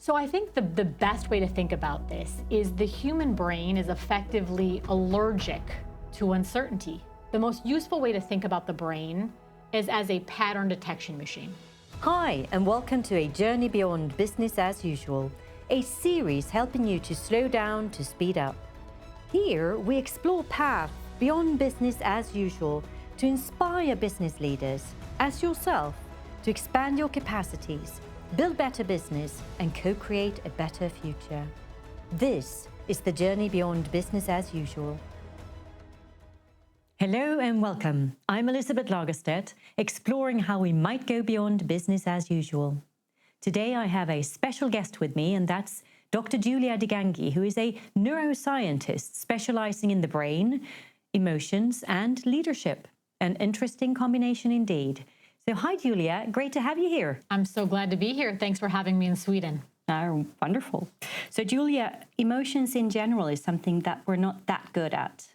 So I think the best way to think about this is the human brain is effectively allergic to uncertainty. The most useful way to think about the brain is as a pattern detection machine. Hi, and welcome to A Journey Beyond Business as Usual, a series helping you to slow down to speed up. Here, we explore paths beyond business as usual to inspire business leaders, as yourself, to expand your capacities, build better business, and co-create a better future. This is the Journey Beyond Business as Usual. Hello and welcome. I'm Elisabet Lagerstedt, exploring how we might go beyond business as usual. Today I have a special guest with me, and that's Dr. DiGangi, who is a neuroscientist specializing in the brain, emotions, and leadership. An interesting combination indeed. So hi, Julia. Great to have you here. I'm so glad to be here. Thanks for having me in Sweden. Oh, wonderful. So Julia, emotions in general is something that we're not that good at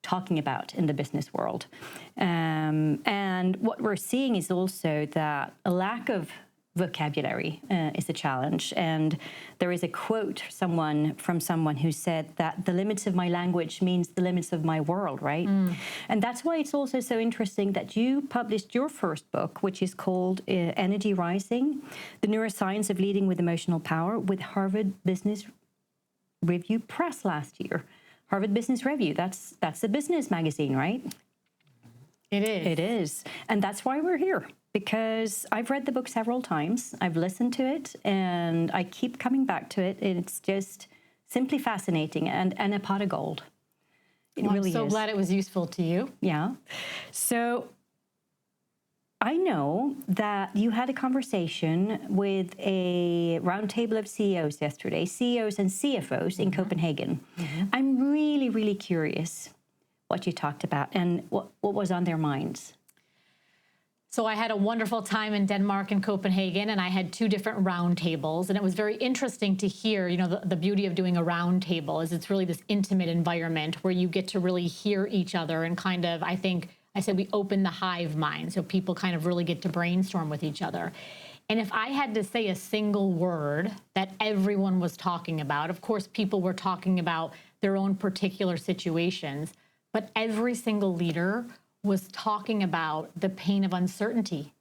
talking about in the business world. And what we're seeing is also that a lack of vocabulary is a challenge. And there is a quote from someone who said that the limits of my language means the limits of my world, right? And that's why it's also so interesting that you published your first book, which is called Energy Rising, The Neuroscience of Leading with Emotional Power, with Harvard Business Review Press last year. Harvard Business Review, that's a business magazine, right? It is. It is. And that's why we're here, because I've read the book several times. I've listened to it, and I keep coming back to it. It's just simply fascinating and a pot of gold. It really is. I'm so glad it was useful to you. Yeah. So I know that you had a conversation with a roundtable of CEOs yesterday, CEOs and CFOs in Copenhagen. I'm really, really curious what you talked about and what was on their minds. So I had a wonderful time in Denmark and Copenhagen, and I had two different roundtables, and it was very interesting to hear, the beauty of doing a roundtable is it's really this intimate environment where you get to really hear each other and kind of, I said we open the hive mind, so people kind of really get to brainstorm with each other. And if I had to say a single word that everyone was talking about, of course, people were talking about their own particular situations, but every single leader was talking about the pain of uncertainty.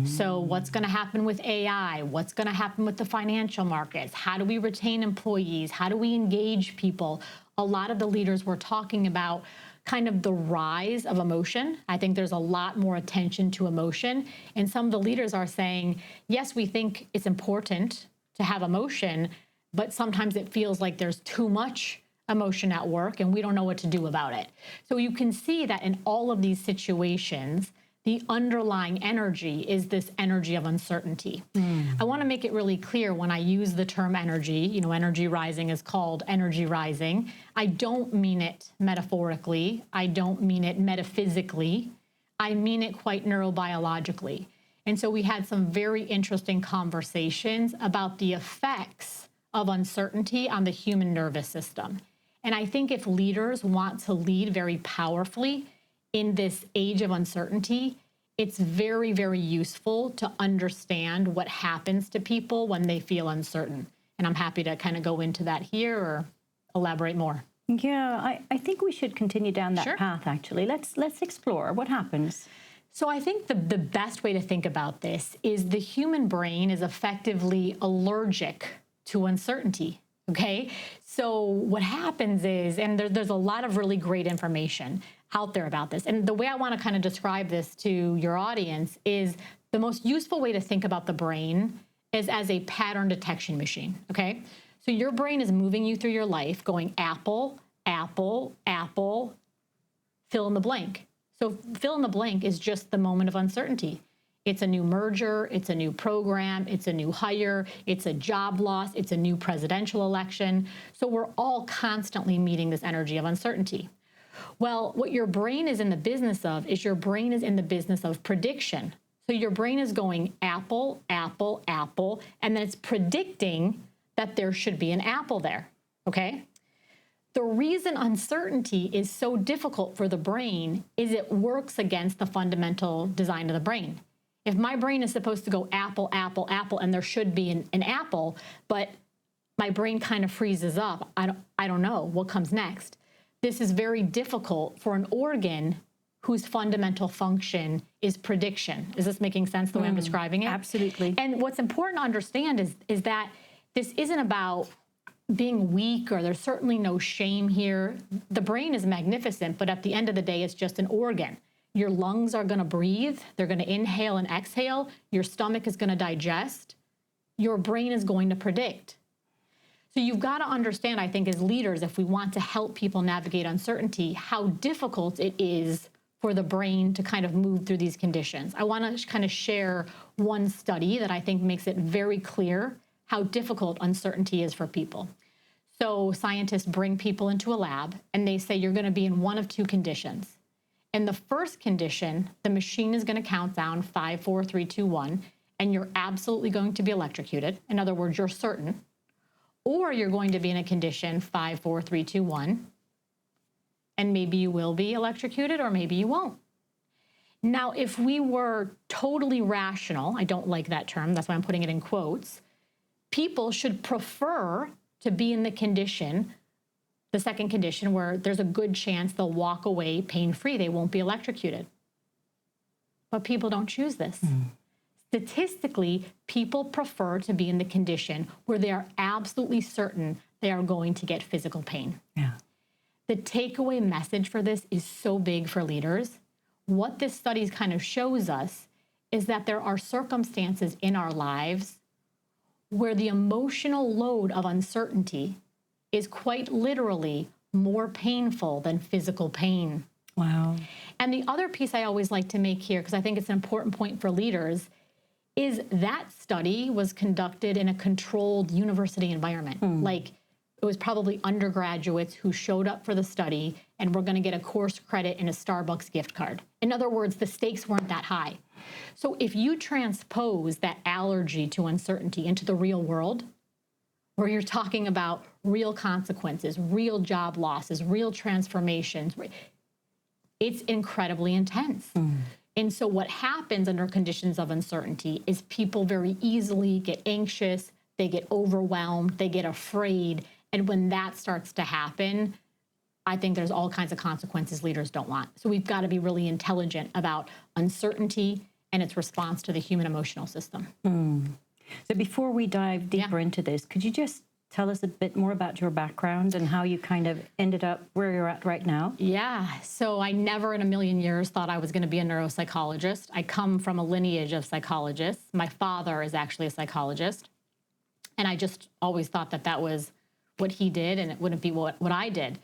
So what's going to happen with AI? What's going to happen with the financial markets? How do we retain employees? How do we engage people? A lot of the leaders were talking about kind of the rise of emotion. I think there's a lot more attention to emotion. And some of the leaders are saying, yes, we think it's important to have emotion, but sometimes it feels like there's too much emotion at work and we don't know what to do about it. So you can see that in all of these situations, the underlying energy is this energy of uncertainty. I want to make it really clear when I use the term energy, energy rising is called energy rising. I don't mean it metaphorically. I don't mean it metaphysically. I mean it quite neurobiologically. And so we had some very interesting conversations about the effects of uncertainty on the human nervous system. And I think if leaders want to lead very powerfully in this age of uncertainty, it's very, very useful to understand what happens to people when they feel uncertain. And I'm happy to kind of go into that here or elaborate more. Yeah, I think we should continue down that path, actually. Let's explore what happens. So I think the best way to think about this is the human brain is effectively allergic to uncertainty. Okay, so what happens is, and there's a lot of really great information out there about this. And the way I want to kind of describe this to your audience is the most useful way to think about the brain is as a pattern detection machine. Okay, so your brain is moving you through your life going apple, apple, apple, fill in the blank. So fill in the blank is just the moment of uncertainty. It's a new merger, it's a new program, it's a new hire, it's a job loss, it's a new presidential election. So we're all constantly meeting this energy of uncertainty. Well, what your brain is in the business of is your brain is in the business of prediction. So your brain is going apple, apple, apple, and then it's predicting that there should be an apple there, okay? The reason uncertainty is so difficult for the brain is it works against the fundamental design of the brain. If my brain is supposed to go apple, apple, apple, and there should be an apple, but my brain kind of freezes up, I don't know what comes next. This is very difficult for an organ whose fundamental function is prediction. Is this making sense the way I'm describing it? Absolutely. And what's important to understand is that this isn't about being weak, or there's certainly no shame here. The brain is magnificent, but at the end of the day, it's just an organ. Your lungs are gonna breathe, they're gonna inhale and exhale, your stomach is gonna digest, your brain is going to predict. So you've got to understand, I think, as leaders, if we want to help people navigate uncertainty, how difficult it is for the brain to kind of move through these conditions. I want to kind of share one study that I think makes it very clear how difficult uncertainty is for people. So scientists bring people into a lab and they say you're going to be in one of two conditions. In the first condition, the machine is going to count down 5, 4, 3, 2, 1, and you're absolutely going to be electrocuted. In other words, you're certain. Or you're going to be in a condition 5, 4, 3, 2, 1, and maybe you will be electrocuted or maybe you won't. Now, if we were totally rational, I don't like that term, that's why I'm putting it in quotes, people should prefer to be in the condition, the second condition, where there's a good chance they'll walk away pain-free, they won't be electrocuted. But people don't choose this. Statistically, people prefer to be in the condition where they are absolutely certain they are going to get physical pain. Yeah. The takeaway message for this is so big for leaders. What this study kind of shows us is that there are circumstances in our lives where the emotional load of uncertainty is quite literally more painful than physical pain. Wow. And the other piece I always like to make here, because I think it's an important point for leaders, is that study was conducted in a controlled university environment. Like, it was probably undergraduates who showed up for the study and were going to get a course credit and a Starbucks gift card. In other words, the stakes weren't that high. So if you transpose that allergy to uncertainty into the real world, where you're talking about real consequences, real job losses, real transformations, it's incredibly intense. And so what happens under conditions of uncertainty is people very easily get anxious, they get overwhelmed, they get afraid. And when that starts to happen, I think there's all kinds of consequences leaders don't want. So we've got to be really intelligent about uncertainty and its response to the human emotional system. So before we dive deeper into this, could you just tell us a bit more about your background and how you kind of ended up where you're at right now? Yeah, so I never in a million years thought I was going to be a neuropsychologist. I come from a lineage of psychologists. My father is actually a psychologist. And I just always thought that that was what he did and it wouldn't be what I did.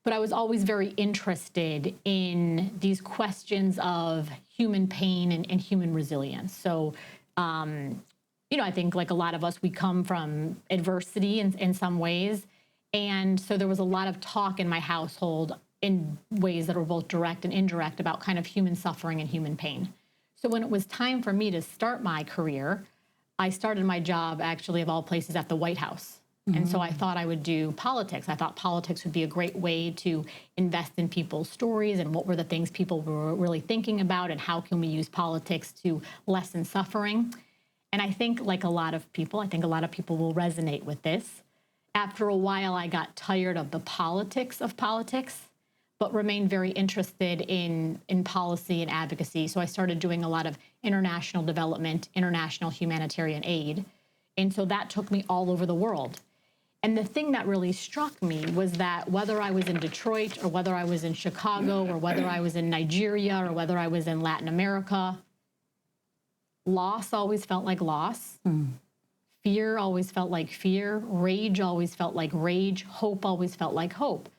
But I was always very interested in these questions of human pain and human resilience. So, I think like a lot of us, we come from adversity in some ways. And so there was a lot of talk in my household in ways that were both direct and indirect about kind of human suffering and human pain. So when it was time for me to start my career, I started my job actually of all places at the White House. And so I thought I would do politics. I thought politics would be a great way to invest in people's stories and what were the things people were really thinking about and how can we use politics to lessen suffering. And I think like a lot of people, I think a lot of people will resonate with this. After a while, I got tired of the politics of politics, but remained very interested in policy and advocacy. So I started doing a lot of international development, international humanitarian aid. And so that took me all over the world. And the thing that really struck me was that whether I was in Detroit or whether I was in Chicago or whether I was in Nigeria or whether I was in Latin America, loss always felt like loss. Fear always felt like fear. Rage always felt like rage. Hope always felt like hope.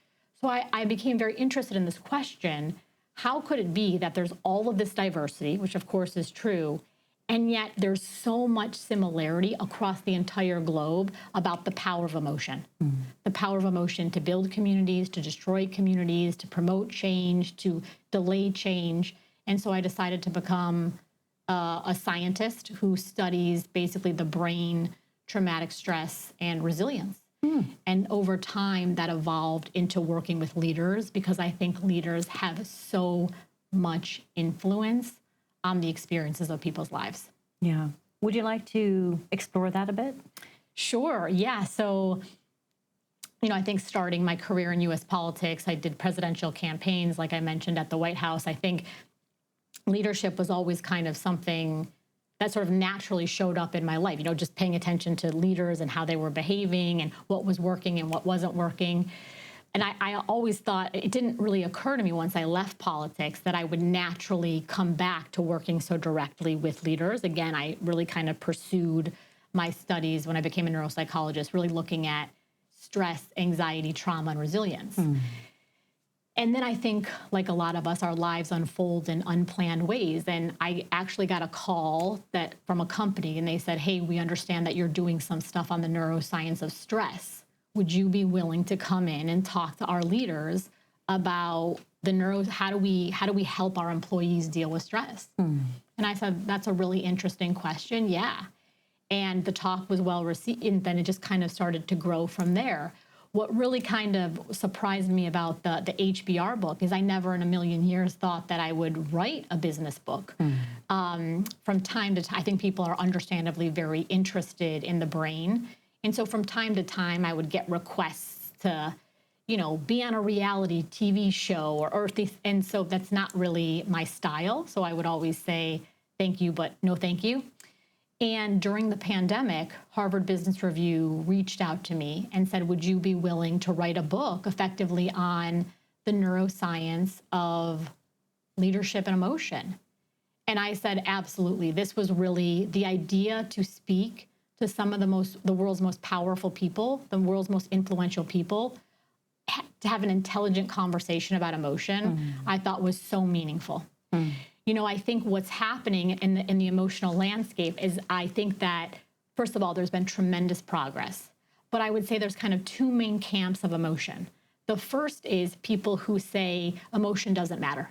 So I became very interested in this question. How could it be that there's all of this diversity, which of course is true, and yet there's so much similarity across the entire globe about the power of emotion? The power of emotion to build communities, to destroy communities, to promote change, to delay change. And so I decided to become a scientist who studies basically the brain, traumatic stress, and resilience. And over time, that evolved into working with leaders because I think leaders have so much influence on the experiences of people's lives. Yeah. Would you like to explore that a bit? Sure. Yeah. So, I think starting my career in U.S. politics, I did presidential campaigns, like I mentioned, at the White House. I think leadership was always kind of something that sort of naturally showed up in my life, just paying attention to leaders and how they were behaving and what was working and what wasn't working. And I always thought, it didn't really occur to me once I left politics that I would naturally come back to working so directly with leaders. Again, I really kind of pursued my studies when I became a neuropsychologist, really looking at stress, anxiety, trauma, and resilience. And then I think, like a lot of us, our lives unfold in unplanned ways. And I actually got a call from a company, and they said, hey, we understand that you're doing some stuff on the neuroscience of stress. Would you be willing to come in and talk to our leaders about how do we help our employees deal with stress? And I said, that's a really interesting question. Yeah. And the talk was well received, and then it just kind of started to grow from there. What really kind of surprised me about the HBR book is I never in a million years thought that I would write a business book. From time to time, I think people are understandably very interested in the brain. And so from time to time, I would get requests to, be on a reality TV show or earthy. And so that's not really my style. So I would always say, thank you, but no thank you. And during the pandemic, Harvard Business Review reached out to me and said, would you be willing to write a book effectively on the neuroscience of leadership and emotion? And I said, absolutely. This was really the idea to speak to some of the world's most powerful people, the world's most influential people, to have an intelligent conversation about emotion, I thought was so meaningful. I think what's happening in the emotional landscape is I think that, first of all, there's been tremendous progress. But I would say there's kind of two main camps of emotion. The first is people who say emotion doesn't matter.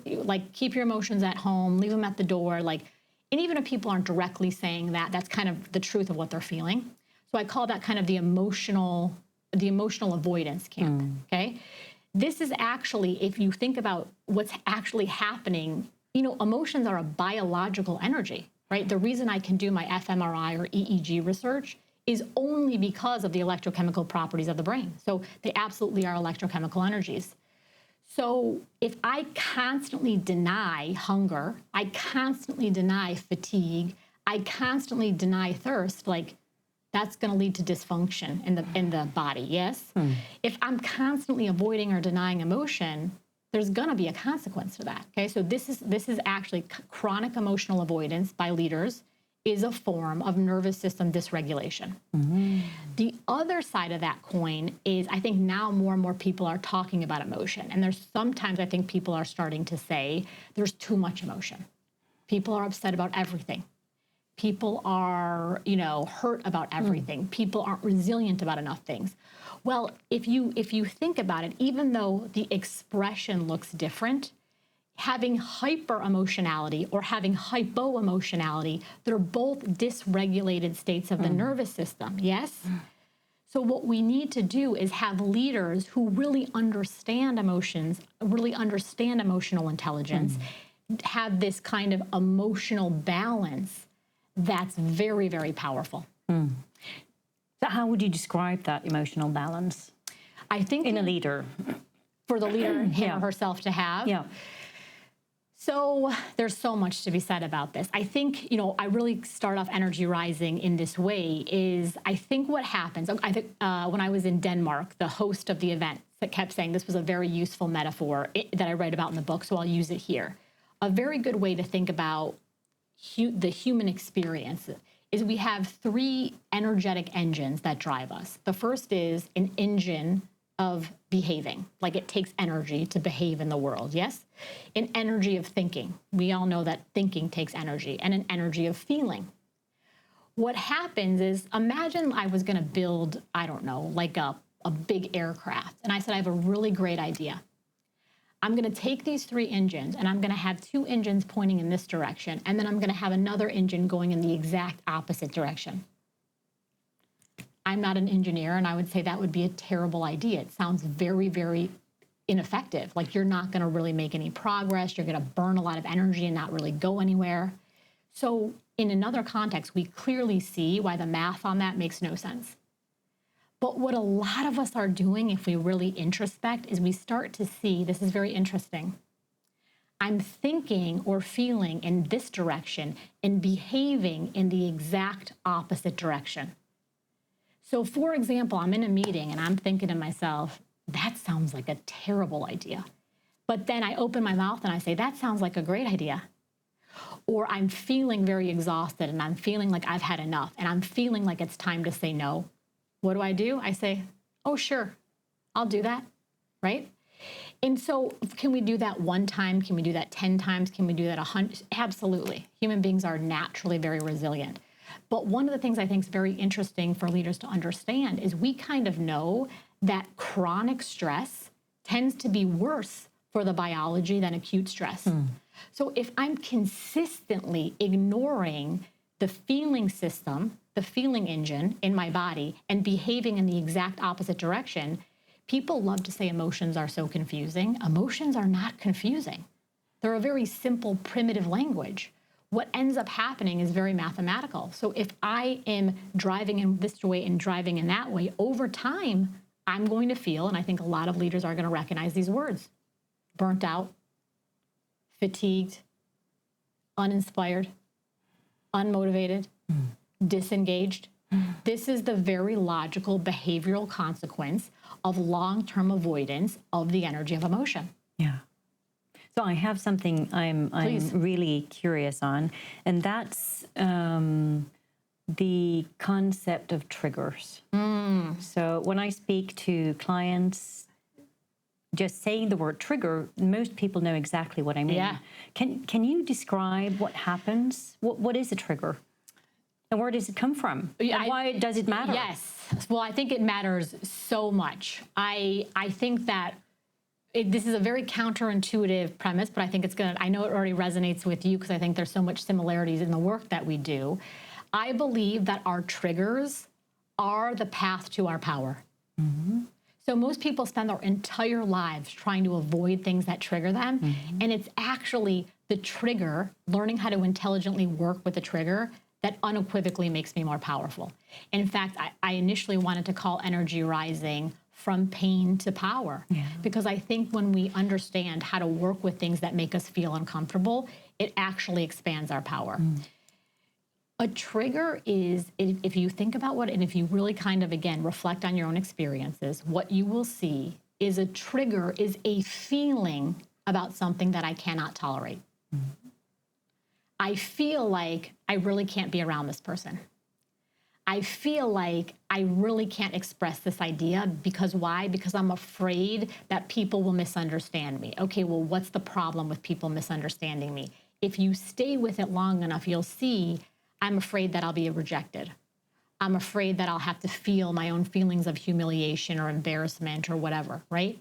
Like, keep your emotions at home, leave them at the door. And even if people aren't directly saying that, that's kind of the truth of what they're feeling. So I call that kind of the emotional avoidance camp, okay? This is actually, if you think about what's actually happening, emotions are a biological energy, right? The reason I can do my fMRI or EEG research is only because of the electrochemical properties of the brain. So they absolutely are electrochemical energies. So if I constantly deny hunger, I constantly deny fatigue, I constantly deny thirst, that's going to lead to dysfunction in the body, yes? If I'm constantly avoiding or denying emotion, there's going to be a consequence to that, okay? So this is actually chronic emotional avoidance by leaders is a form of nervous system dysregulation. The other side of that coin is I think now more and more people are talking about emotion. And there's sometimes I think people are starting to say there's too much emotion. People are upset about everything. People are, hurt about everything. People aren't resilient about enough things. Well, if you think about it, even though the expression looks different, having hyper-emotionality or having hypo-emotionality, they're both dysregulated states of the nervous system, yes? So what we need to do is have leaders who really understand emotions, really understand emotional intelligence, have this kind of emotional balance that's very, very powerful. So how would you describe that emotional balance? I think in a leader. For the leader, him or herself to have. Yeah. So there's so much to be said about this. I think, I really start off Energy Rising in this way is I think what happens, I think when I was in Denmark, the host of the event that kept saying this was a very useful metaphor that I write about in the book, so I'll use it here. A very good way to think about the human experience is we have three energetic engines that drive us. The first is an engine of behaving, like it takes energy to behave in the world, yes? An energy of thinking. We all know that thinking takes energy, and an energy of feeling. What happens is, imagine I was gonna build, I don't know, like a big aircraft, and I said, I have a really great idea. I'm going to take these three engines and I'm going to have two engines pointing in this direction, and then I'm going to have another engine going in the exact opposite direction. I'm not an engineer, and I would say that would be a terrible idea. It sounds very, very ineffective. Like you're not going to really make any progress. You're going to burn a lot of energy and not really go anywhere. So in another context, we clearly see why the math on that makes no sense. But what a lot of us are doing, if we really introspect, is we start to see, this is very interesting. I'm thinking or feeling in this direction and behaving in the exact opposite direction. So for example, I'm in a meeting and I'm thinking to myself, that sounds like a terrible idea. But then I open my mouth and I say, that sounds like a great idea. Or I'm feeling very exhausted and I'm feeling like I've had enough and I'm feeling like it's time to say no. What do? I say, oh, sure, I'll do that, right? And so can we do that one time? Can we do that 10 times? Can we do that 100? Absolutely. Human beings are naturally very resilient. But one of the things I think is very interesting for leaders to understand is we kind of know that chronic stress tends to be worse for the biology than acute stress. So if I'm consistently ignoring the feeling system, the feeling engine in my body and behaving in the exact opposite direction, people love to say emotions are so confusing. Emotions are not confusing. They're a very simple, primitive language. What ends up happening is very mathematical. So if I am driving in this way and driving in that way, over time, I'm going to feel, and I think a lot of leaders are going to recognize these words, burnt out, fatigued, uninspired, unmotivated, disengaged. This is the very logical behavioral consequence of long-term avoidance of the energy of emotion. Yeah. So I have something I'm really curious on, and that's the concept of triggers. So when I speak to clients, just saying the word trigger, most people know exactly what I mean. Yeah. Can you describe what happens? What is a trigger? And where does it come from? And why does it matter? Yes. Well, I think it matters so much. I think that this is a very counterintuitive premise, but I think I know it already resonates with you because I think there's so much similarities in the work that we do. I believe that our triggers are the path to our power. So most people spend their entire lives trying to avoid things that trigger them. And it's actually the trigger, learning how to intelligently work with the trigger, that unequivocally makes me more powerful. In fact, I initially wanted to call energy rising from pain to power, because I think when we understand how to work with things that make us feel uncomfortable, it actually expands our power. A trigger is, if you think about what, and if you really kind of, again, reflect on your own experiences, what you will see is a trigger is a feeling about something that I cannot tolerate. I feel like I really can't be around this person. I feel like I really can't express this idea because why? Because I'm afraid that people will misunderstand me. Okay, well, what's the problem with people misunderstanding me? If you stay with it long enough, you'll see I'm afraid that I'll be rejected. I'm afraid that I'll have to feel my own feelings of humiliation or embarrassment or whatever, right?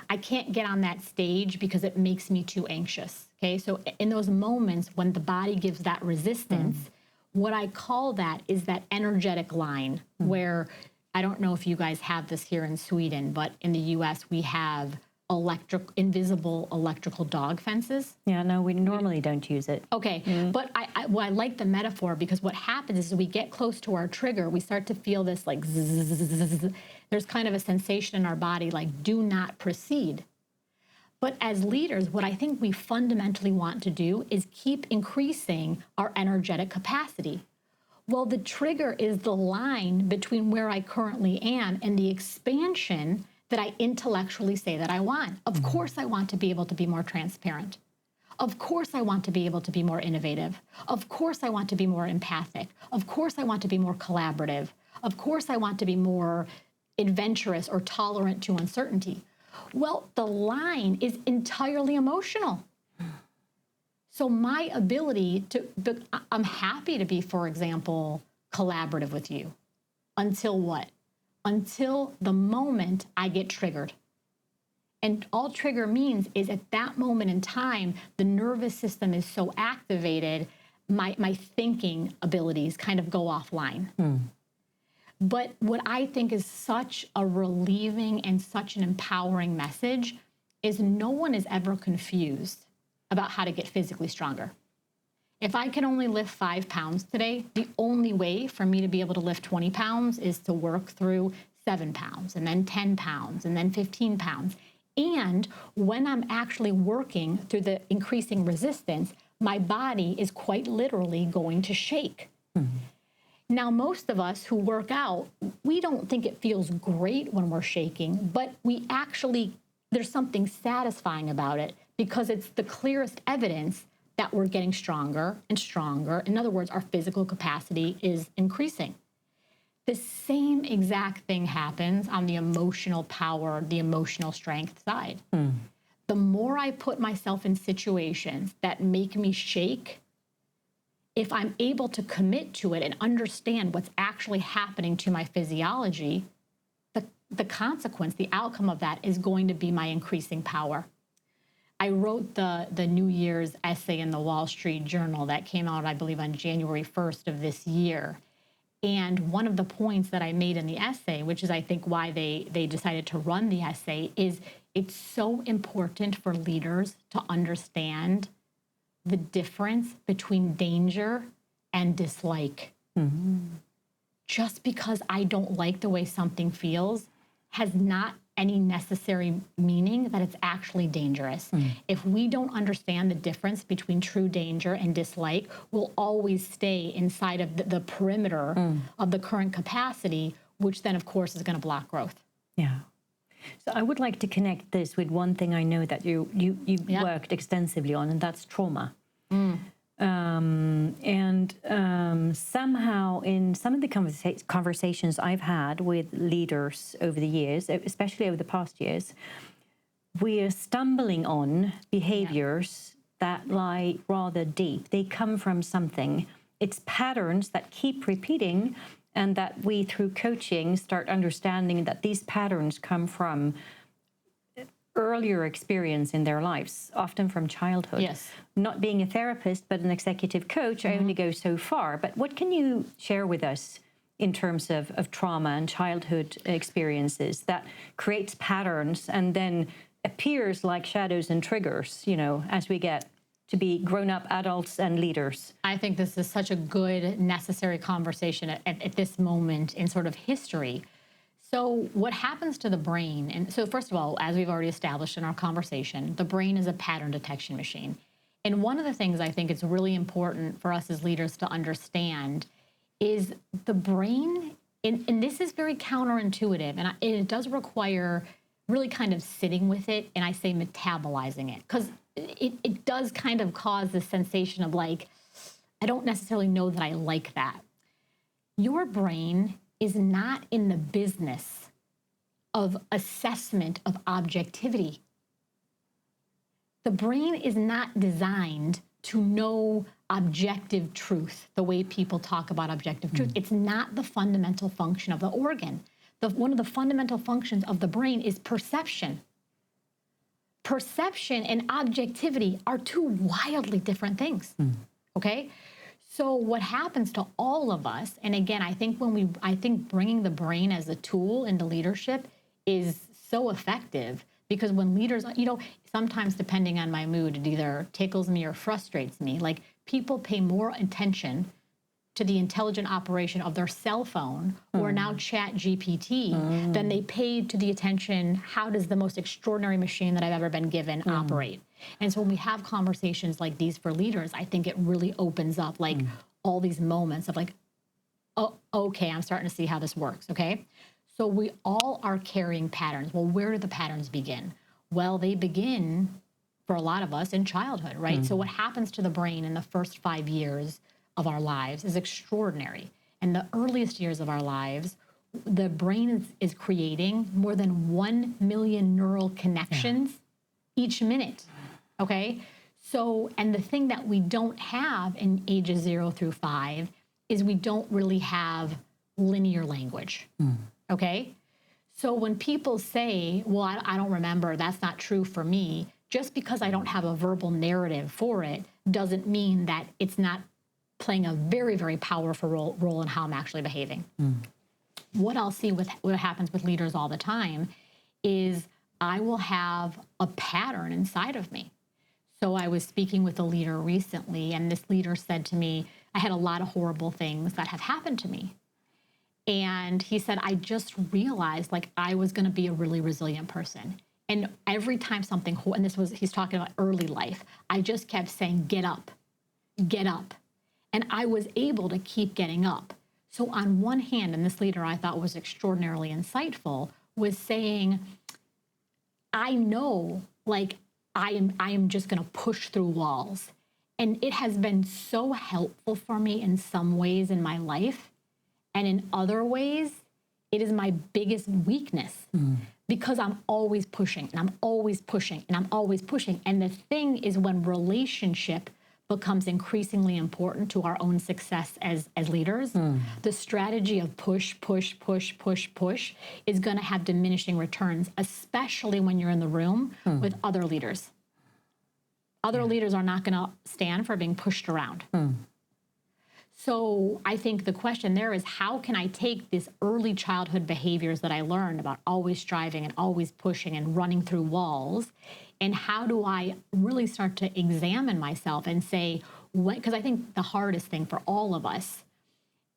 I can't get on that stage because it makes me too anxious, okay? So in those moments when the body gives that resistance, what I call that is that energetic line where, I don't know if you guys have this here in Sweden, but in the US we have invisible electrical dog fences. Yeah, no, we normally don't use it. Okay, but I like the metaphor because what happens is we get close to our trigger, we start to feel this like zzz. There's kind of a sensation in our body like do not proceed. But as leaders, what I think we fundamentally want to do is keep increasing our energetic capacity. Well, the trigger is the line between where I currently am and the expansion that I intellectually say that I want. Of course, I want to be able to be more transparent. Of course, I want to be able to be more innovative. Of course, I want to be more empathic. Of course, I want to be more collaborative. Of course, I want to be more adventurous or tolerant to uncertainty. Well, the line is entirely emotional. So my ability I'm happy to be, for example, collaborative with you. Until what? Until the moment I get triggered. And all trigger means is at that moment in time, the nervous system is so activated, my thinking abilities kind of go offline. But what I think is such a relieving and such an empowering message is no one is ever confused about how to get physically stronger. If I can only lift 5 pounds today, the only way for me to be able to lift 20 pounds is to work through 7 pounds and then 10 pounds and then 15 pounds. And when I'm actually working through the increasing resistance, my body is quite literally going to shake. Mm-hmm. Now, most of us who work out, we don't think it feels great when we're shaking, but we actually, there's something satisfying about it because it's the clearest evidence that we're getting stronger and stronger. In other words, our physical capacity is increasing. The same exact thing happens on the emotional power, the emotional strength side. Mm. The more I put myself in situations that make me shake, if I'm able to commit to it and understand what's actually happening to my physiology, the consequence, the outcome of that is going to be my increasing power. I wrote the New Year's essay in the Wall Street Journal that came out, I believe, on January 1st of this year. And one of the points that I made in the essay, which is I think why they decided to run the essay, is it's so important for leaders to understand the difference between danger and dislike. Mm-hmm. Just because I don't like the way something feels has not any necessary meaning that it's actually dangerous. Mm. If we don't understand the difference between true danger and dislike, we'll always stay inside of the perimeter of the current capacity, which then, of course, is going to block growth. Yeah. So I would like to connect this with one thing I know that you worked extensively on, and that's trauma. Mm. Somehow in some of the conversations I've had with leaders over the years, especially over the past years, we are stumbling on behaviors that lie rather deep. They come from something. It's patterns that keep repeating, and that we, through coaching, start understanding that these patterns come from earlier experience in their lives, often from childhood. Yes. Not being a therapist, but an executive coach, I only go so far. But what can you share with us in terms of trauma and childhood experiences that creates patterns and then appears like shadows and triggers, as we get to be grown-up adults and leaders? I think this is such a good, necessary conversation at this moment in sort of history. So what happens to the brain? And so first of all, as we've already established in our conversation, the brain is a pattern detection machine. And one of the things I think it's really important for us as leaders to understand is the brain, and this is very counterintuitive, and it does require really kind of sitting with it, and I say metabolizing it, because it does kind of cause this sensation of like, I don't necessarily know that I like that. Your brain is not in the business of assessment of objectivity. The brain is not designed to know objective truth the way people talk about objective truth. It's not the fundamental function of the organ. One of the fundamental functions of the brain is perception. Perception and objectivity are two wildly different things, okay? So what happens to all of us, and again, I think bringing the brain as a tool into leadership is so effective, because when leaders, sometimes depending on my mood, it either tickles me or frustrates me. Like, people pay more attention to the intelligent operation of their cell phone or now Chat GPT than they paid to the attention, how does the most extraordinary machine that I've ever been given operate? And so when we have conversations like these for leaders, I think it really opens up like all these moments of like, oh, okay, I'm starting to see how this works, okay? So we all are carrying patterns. Well, where do the patterns begin? Well, they begin, for a lot of us, in childhood, right? So what happens to the brain in the first 5 years of our lives is extraordinary. In the earliest years of our lives, the brain is creating more than 1 million neural connections each minute, okay? So, and the thing that we don't have in ages 0 through 5 is we don't really have linear language, okay? So when people say, well, I don't remember, that's not true for me, just because I don't have a verbal narrative for it doesn't mean that it's not playing a very, very powerful role in how I'm actually behaving. What I'll see with what happens with leaders all the time is I will have a pattern inside of me. So I was speaking with a leader recently, and this leader said to me, I had a lot of horrible things that have happened to me. And he said, I just realized like I was going to be a really resilient person. And every time something, and he's talking about early life, I just kept saying, get up, get up. And I was able to keep getting up. So on one hand, and this leader I thought was extraordinarily insightful, was saying, I know like I am just going to push through walls. And it has been so helpful for me in some ways in my life. And in other ways, it is my biggest weakness because I'm always pushing and I'm always pushing and I'm always pushing. And the thing is, when relationship becomes increasingly important to our own success as leaders, the strategy of push, push, push, push, push is going to have diminishing returns, especially when you're in the room with other leaders. Other leaders are not going to stand for being pushed around. So I think the question there is, how can I take these early childhood behaviors that I learned about always striving and always pushing and running through walls, and how do I really start to examine myself and say, because I think the hardest thing for all of us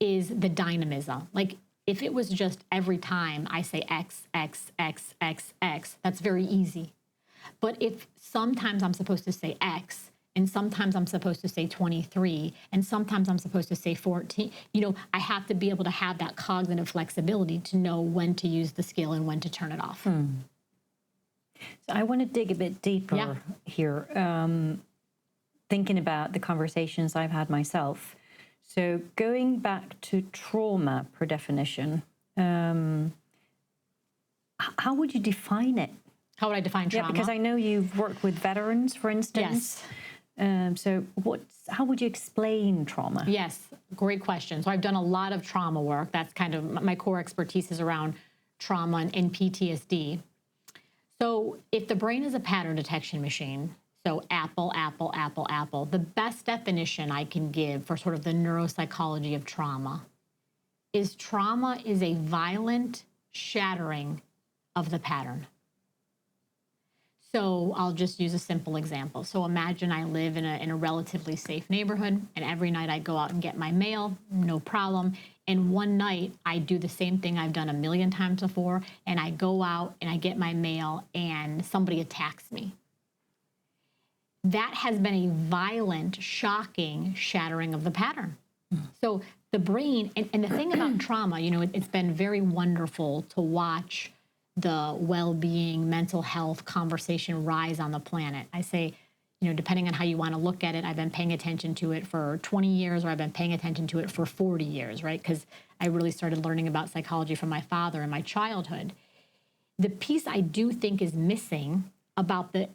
is the dynamism. Like if it was just every time I say X, X, X, X, X, that's very easy. But if sometimes I'm supposed to say X, and sometimes I'm supposed to say 23, and sometimes I'm supposed to say 14. I have to be able to have that cognitive flexibility to know when to use the skill and when to turn it off. So I want to dig a bit deeper here, thinking about the conversations I've had myself. So going back to trauma per definition, how would you define it? How would I define trauma? Yeah, because I know you've worked with veterans, for instance. Yes. So how would you explain trauma? Yes, great question. So I've done a lot of trauma work. That's kind of my core expertise is around trauma and PTSD. So if the brain is a pattern detection machine, so apple, apple, apple, apple, the best definition I can give for sort of the neuropsychology of trauma is a violent shattering of the pattern. So I'll just use a simple example. So imagine I live in a relatively safe neighborhood, and every night I go out and get my mail, no problem. And one night I do the same thing I've done a million times before, and I go out and I get my mail and somebody attacks me. That has been a violent, shocking shattering of the pattern. So the brain, and the thing about trauma, it's been very wonderful to watch the well-being, mental health conversation rise on the planet. I say, depending on how you want to look at it, I've been paying attention to it for 20 years, or I've been paying attention to it for 40 years, right? Because I really started learning about psychology from my father in my childhood. The piece I do think is missing about the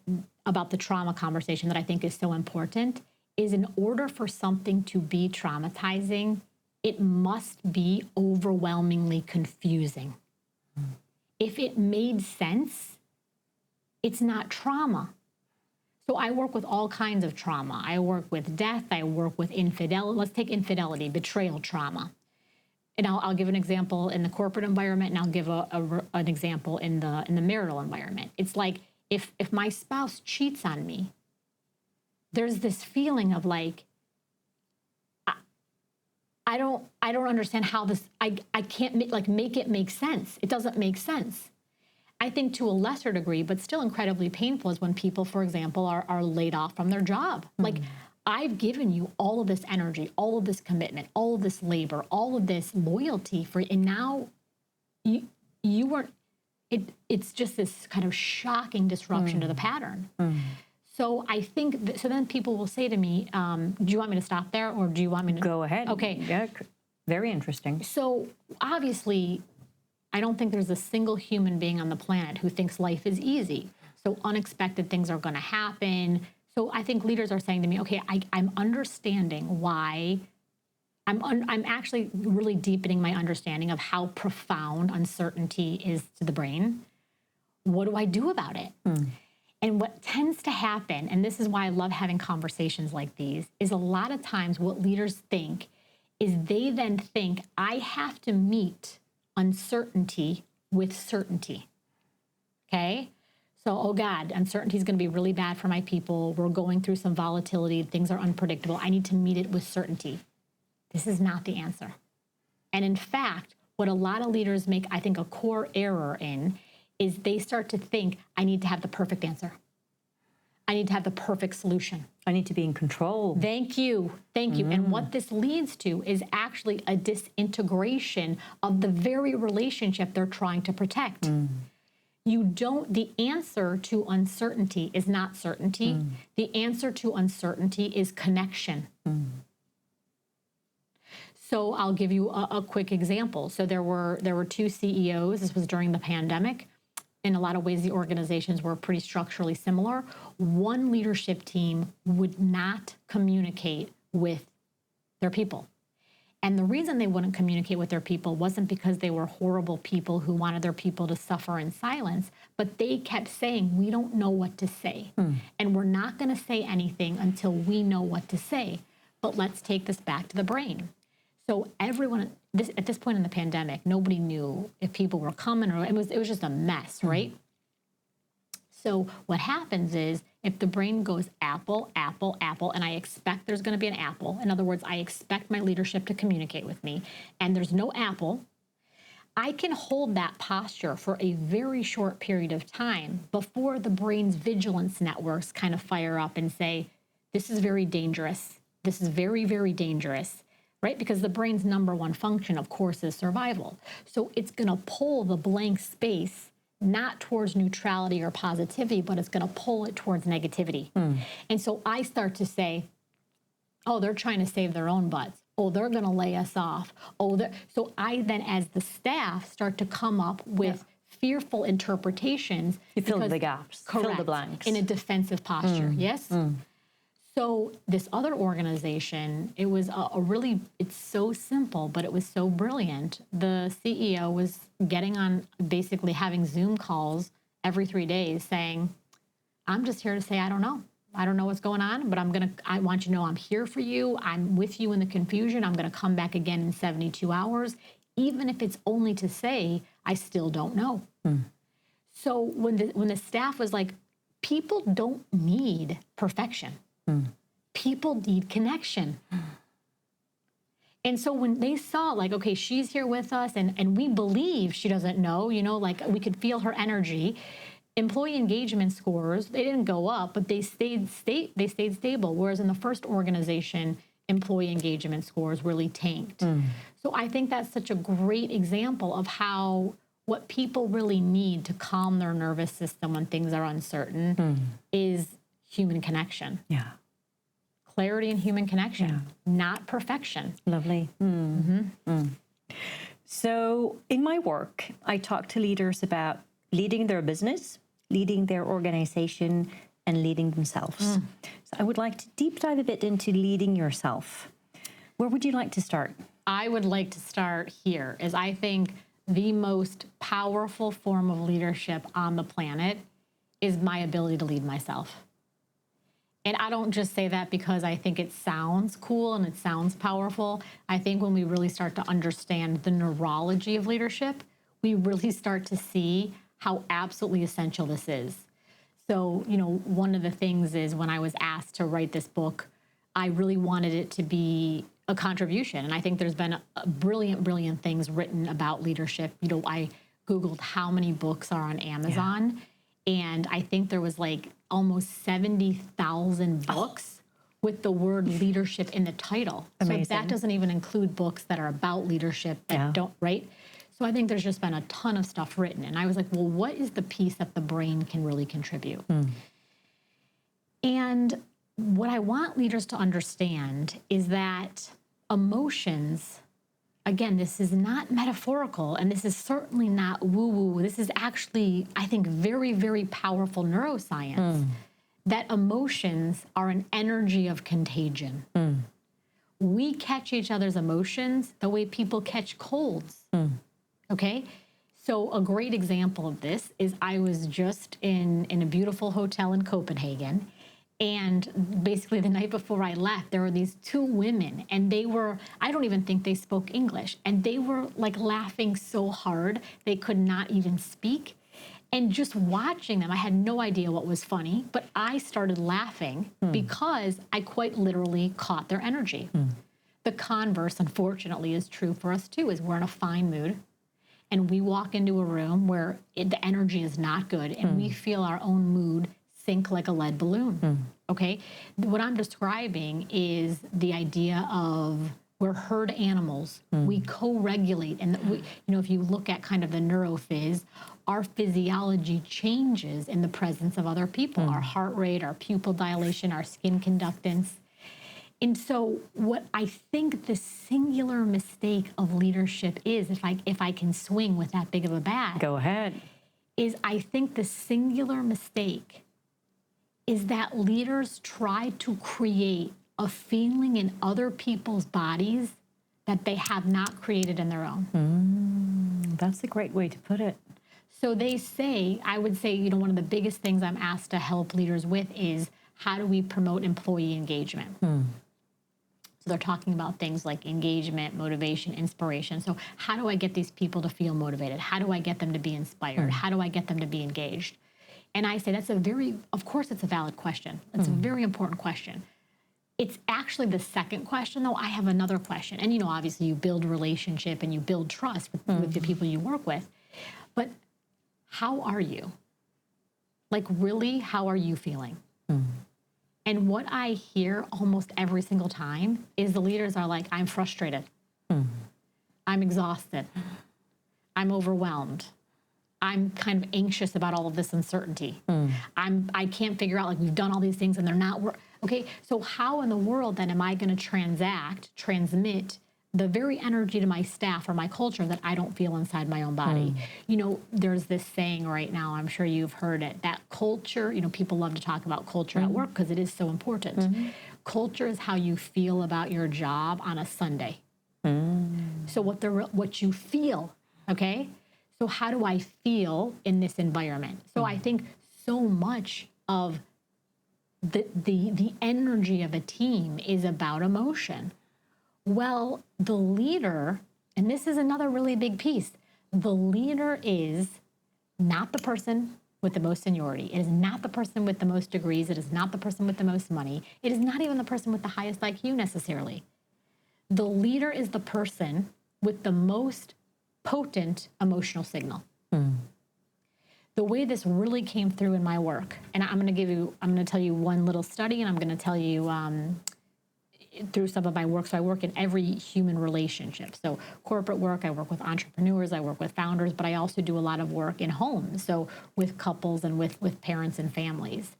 trauma conversation that I think is so important is, in order for something to be traumatizing, it must be overwhelmingly confusing. If it made sense, it's not trauma. So I work with all kinds of trauma. I work with death. I work with infidelity. Let's take infidelity, betrayal trauma. And I'll give an example in the corporate environment, and I'll give an example in the marital environment. It's like if my spouse cheats on me, there's this feeling of like, I don't understand how this, I can't make it make sense. It doesn't make sense. I think to a lesser degree, but still incredibly painful, is when people, for example, are laid off from their job. Like, I've given you all of this energy, all of this commitment, all of this labor, all of this loyalty and now you weren't, it's just this kind of shocking disruption to the pattern. So I think, so then people will say to me, do you want me to stop there, or do you want me to? Go ahead. Okay. Yeah, very interesting. So obviously, I don't think there's a single human being on the planet who thinks life is easy. So unexpected things are going to happen. So I think leaders are saying to me, okay, I'm understanding why, I'm actually really deepening my understanding of how profound uncertainty is to the brain. What do I do about it? And what tends to happen, and this is why I love having conversations like these, is a lot of times what leaders think is they then think, I have to meet uncertainty with certainty. Okay? So, oh God, uncertainty is going to be really bad for my people. We're going through some volatility. Things are unpredictable. I need to meet it with certainty. This is not the answer. And in fact, what a lot of leaders make, I think, a core error in is they start to think, I need to have the perfect answer. I need to have the perfect solution. I need to be in control. Thank you. Thank you. And what this leads to is actually a disintegration of the very relationship they're trying to protect. The answer to uncertainty is not certainty. The answer to uncertainty is connection. So I'll give you a quick example. So there were two CEOs. This was during the pandemic. In a lot of ways, the organizations were pretty structurally similar. One leadership team would not communicate with their people. And the reason they wouldn't communicate with their people wasn't because they were horrible people who wanted their people to suffer in silence, but they kept saying, we don't know what to say. And we're not going to say anything until we know what to say. But let's take this back to the brain. So everyone, at this point in the pandemic, nobody knew if people were coming, or it was just a mess, right? So what happens is if the brain goes apple, apple, apple, and I expect there's going to be an apple, in other words, I expect my leadership to communicate with me, and there's no apple, I can hold that posture for a very short period of time before the brain's vigilance networks kind of fire up and say, this is very dangerous. This is very, very dangerous. Right? Because the brain's number one function, of course, is survival. So it's going to pull the blank space not towards neutrality or positivity, but it's going to pull it towards negativity. And so I start to say, oh, they're trying to save their own butts. Oh, they're going to lay us off. So I then, as the staff, start to come up with fearful interpretations. You fill the gaps, correct, fill the blanks. In a defensive posture, yes? So this other organization, it was it's so simple, but it was so brilliant. The CEO was getting on, basically having Zoom calls every 3 days saying, I'm just here to say, I don't know. I don't know what's going on, but I want you to know I'm here for you. I'm with you in the confusion. I'm going to come back again in 72 hours, even if it's only to say, I still don't know. So when the staff was like, people don't need perfection. People need connection. And so when they saw, like, okay, she's here with us and we believe she doesn't know, like we could feel her energy. Employee engagement scores, they didn't go up, but they stayed stable. Whereas in the first organization, employee engagement scores really tanked. So I think that's such a great example of how what people really need to calm their nervous system when things are uncertain is human connection. Yeah. Clarity and human connection, not perfection. Lovely. So in my work, I talk to leaders about leading their business, leading their organization, and leading themselves. So I would like to deep dive a bit into leading yourself. Where would you like to start? I would like to start here, as I think the most powerful form of leadership on the planet is my ability to lead myself. And I don't just say that because I think it sounds cool and it sounds powerful. I think when we really start to understand the neurology of leadership, we really start to see how absolutely essential this is. So, one of the things is when I was asked to write this book, I really wanted it to be a contribution. And I think there's been a brilliant things written about leadership. I Googled how many books are on Amazon. And I think there was like almost 70,000 books with the word leadership in the title. Amazing. So that doesn't even include books that are about leadership that don't, right? So I think there's just been a ton of stuff written. And I was like, well, what is the piece that the brain can really contribute? And what I want leaders to understand is that emotions, again, this is not metaphorical, and this is certainly not woo-woo. This is actually, I think, very, very powerful neuroscience, that emotions are an energy of contagion. We catch each other's emotions the way people catch colds, okay? So a great example of this is I was just in a beautiful hotel in Copenhagen, and basically the night before I left, there were these two women, and they were, I don't even think they spoke English, and they were like laughing so hard they could not even speak. And just watching them, I had no idea what was funny, but I started laughing because I quite literally caught their energy. The converse, unfortunately, is true for us too, is we're in a fine mood and we walk into a room where the energy is not good and we feel our own mood sink like a lead balloon, okay? What I'm describing is the idea of we're herd animals. We co-regulate. And if you look at kind of the neurophys, our physiology changes in the presence of other people, our heart rate, our pupil dilation, our skin conductance. And so what I think the singular mistake of leadership is, if I can swing with that big of a bat. Go ahead. Is I think the singular mistake is that leaders try to create a feeling in other people's bodies that they have not created in their own. That's a great way to put it. So I would say, one of the biggest things I'm asked to help leaders with is how do we promote employee engagement? So they're talking about things like engagement, motivation, inspiration. So how do I get these people to feel motivated? How do I get them to be inspired? How do I get them to be engaged? And I say of course it's a valid question. It's a very important question. It's actually the second question, though. I have another question. And, obviously you build relationship and you build trust with the people you work with. But how are you? Like, really, how are you feeling? And what I hear almost every single time is the leaders are like, I'm frustrated. I'm exhausted. I'm overwhelmed. I'm kind of anxious about all of this uncertainty. I can't figure out, we've done all these things and they're not okay, so how in the world then am I going to transmit the very energy to my staff or my culture that I don't feel inside my own body? There's this saying right now, I'm sure you've heard it, that culture, people love to talk about culture at work because it is so important. Culture is how you feel about your job on a Sunday. So what you feel, okay? So how do I feel in this environment? So I think so much of the energy of a team is about emotion. Well, the leader, and this is another really big piece, the leader is not the person with the most seniority. It is not the person with the most degrees. It is not the person with the most money. It is not even the person with the highest IQ necessarily. The leader is the person with the most potent emotional signal. The way this really came through in my work, and I'm going to tell you one little study, and I'm going to tell you through some of my work. So I work in every human relationship. So corporate work, I work with entrepreneurs, I work with founders, but I also do a lot of work in homes. So with couples and with parents and families.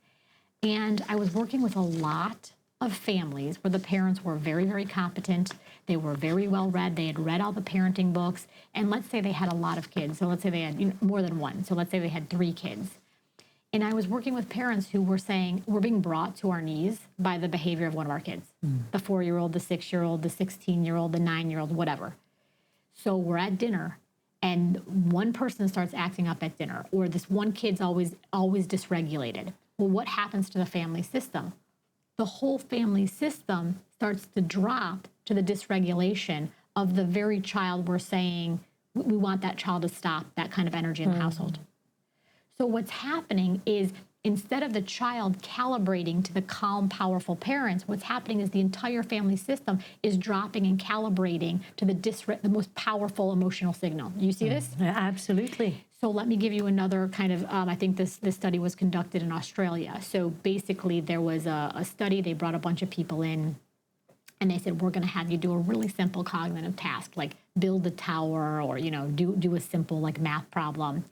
And I was working with a lot of families where the parents were very, very competent. They were very well read. They had read all the parenting books. And let's say they had a lot of kids. So let's say they had more than one. So let's say they had 3 kids. And I was working with parents who were saying, we're being brought to our knees by the behavior of one of our kids, the 4-year-old, the 6-year-old, the 16-year-old, the 9-year-old, whatever. So we're at dinner and one person starts acting up at dinner, or this one kid's always dysregulated. Well, what happens to the family system? The whole family system starts to drop to the dysregulation of the very child we're saying we want that child to stop that kind of energy in the household. So what's happening is instead of the child calibrating to the calm, powerful parents, what's happening is the entire family system is dropping and calibrating to the most powerful emotional signal. You see this? Absolutely. So let me give you another kind of, I think this study was conducted in Australia. So basically there was a study, they brought a bunch of people in and they said, we're going to have you do a really simple cognitive task, like build a tower or, do a simple like math problem.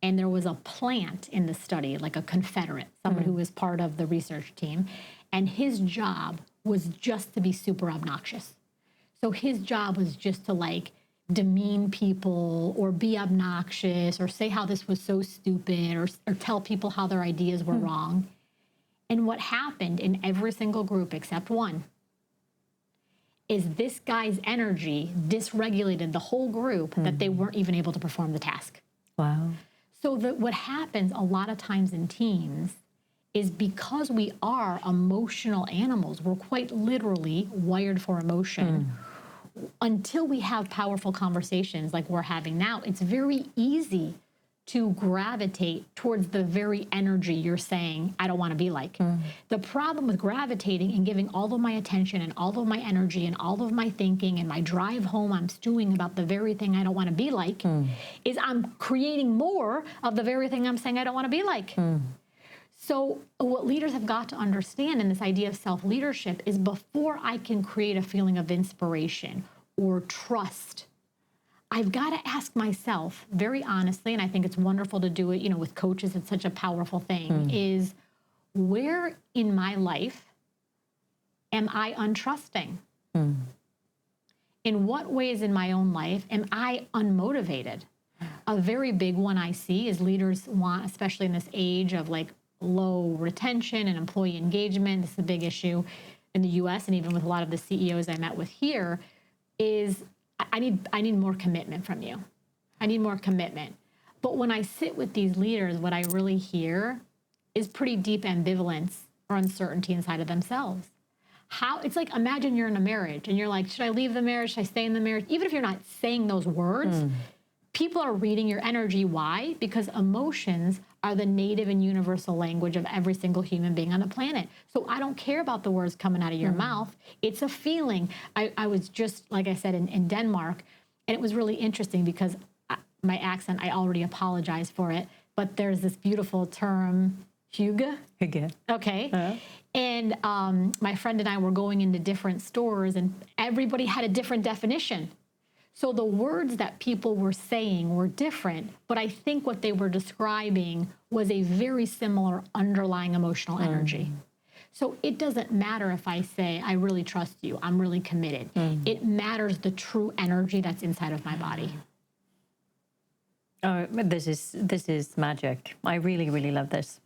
And there was a plant in the study, like a Confederate, someone who was part of the research team. And his job was just to be super obnoxious. So his job was just to like demean people or be obnoxious or say how this was so stupid or tell people how their ideas were wrong. And what happened in every single group except one is this guy's energy dysregulated the whole group that they weren't even able to perform the task. Wow. So what happens a lot of times in teams is because we are emotional animals, we're quite literally wired for emotion. Until we have powerful conversations like we're having now, it's very easy to gravitate towards the very energy you're saying, I don't want to be like. The problem with gravitating and giving all of my attention and all of my energy and all of my thinking and my drive home, I'm stewing about the very thing I don't want to be like, is I'm creating more of the very thing I'm saying I don't want to be like. So what leaders have got to understand in this idea of self-leadership is before I can create a feeling of inspiration or trust, I've got to ask myself very honestly, and I think it's wonderful to do it, with coaches, it's such a powerful thing, is where in my life am I untrusting? In what ways in my own life am I unmotivated? A very big one I see is leaders want, especially in this age of like low retention and employee engagement, this is a big issue in the US and even with a lot of the CEOs I met with here, is I need more commitment from you. I need more commitment. But when I sit with these leaders, what I really hear is pretty deep ambivalence or uncertainty inside of themselves. It's like, imagine you're in a marriage and you're like, should I leave the marriage? Should I stay in the marriage? Even if you're not saying those words, people are reading your energy. Why? Because emotions are the native and universal language of every single human being on the planet. So I don't care about the words coming out of your mouth. It's a feeling. I was just, like I said, in Denmark, and it was really interesting because my accent, I already apologize for it, but there's this beautiful term, hygge. Hygge. Okay. And my friend and I were going into different stores and everybody had a different definition. So the words that people were saying were different, but I think what they were describing was a very similar underlying emotional energy. So it doesn't matter if I say, I really trust you, I'm really committed. It matters the true energy that's inside of my body. Oh, this is magic. I really, really love this.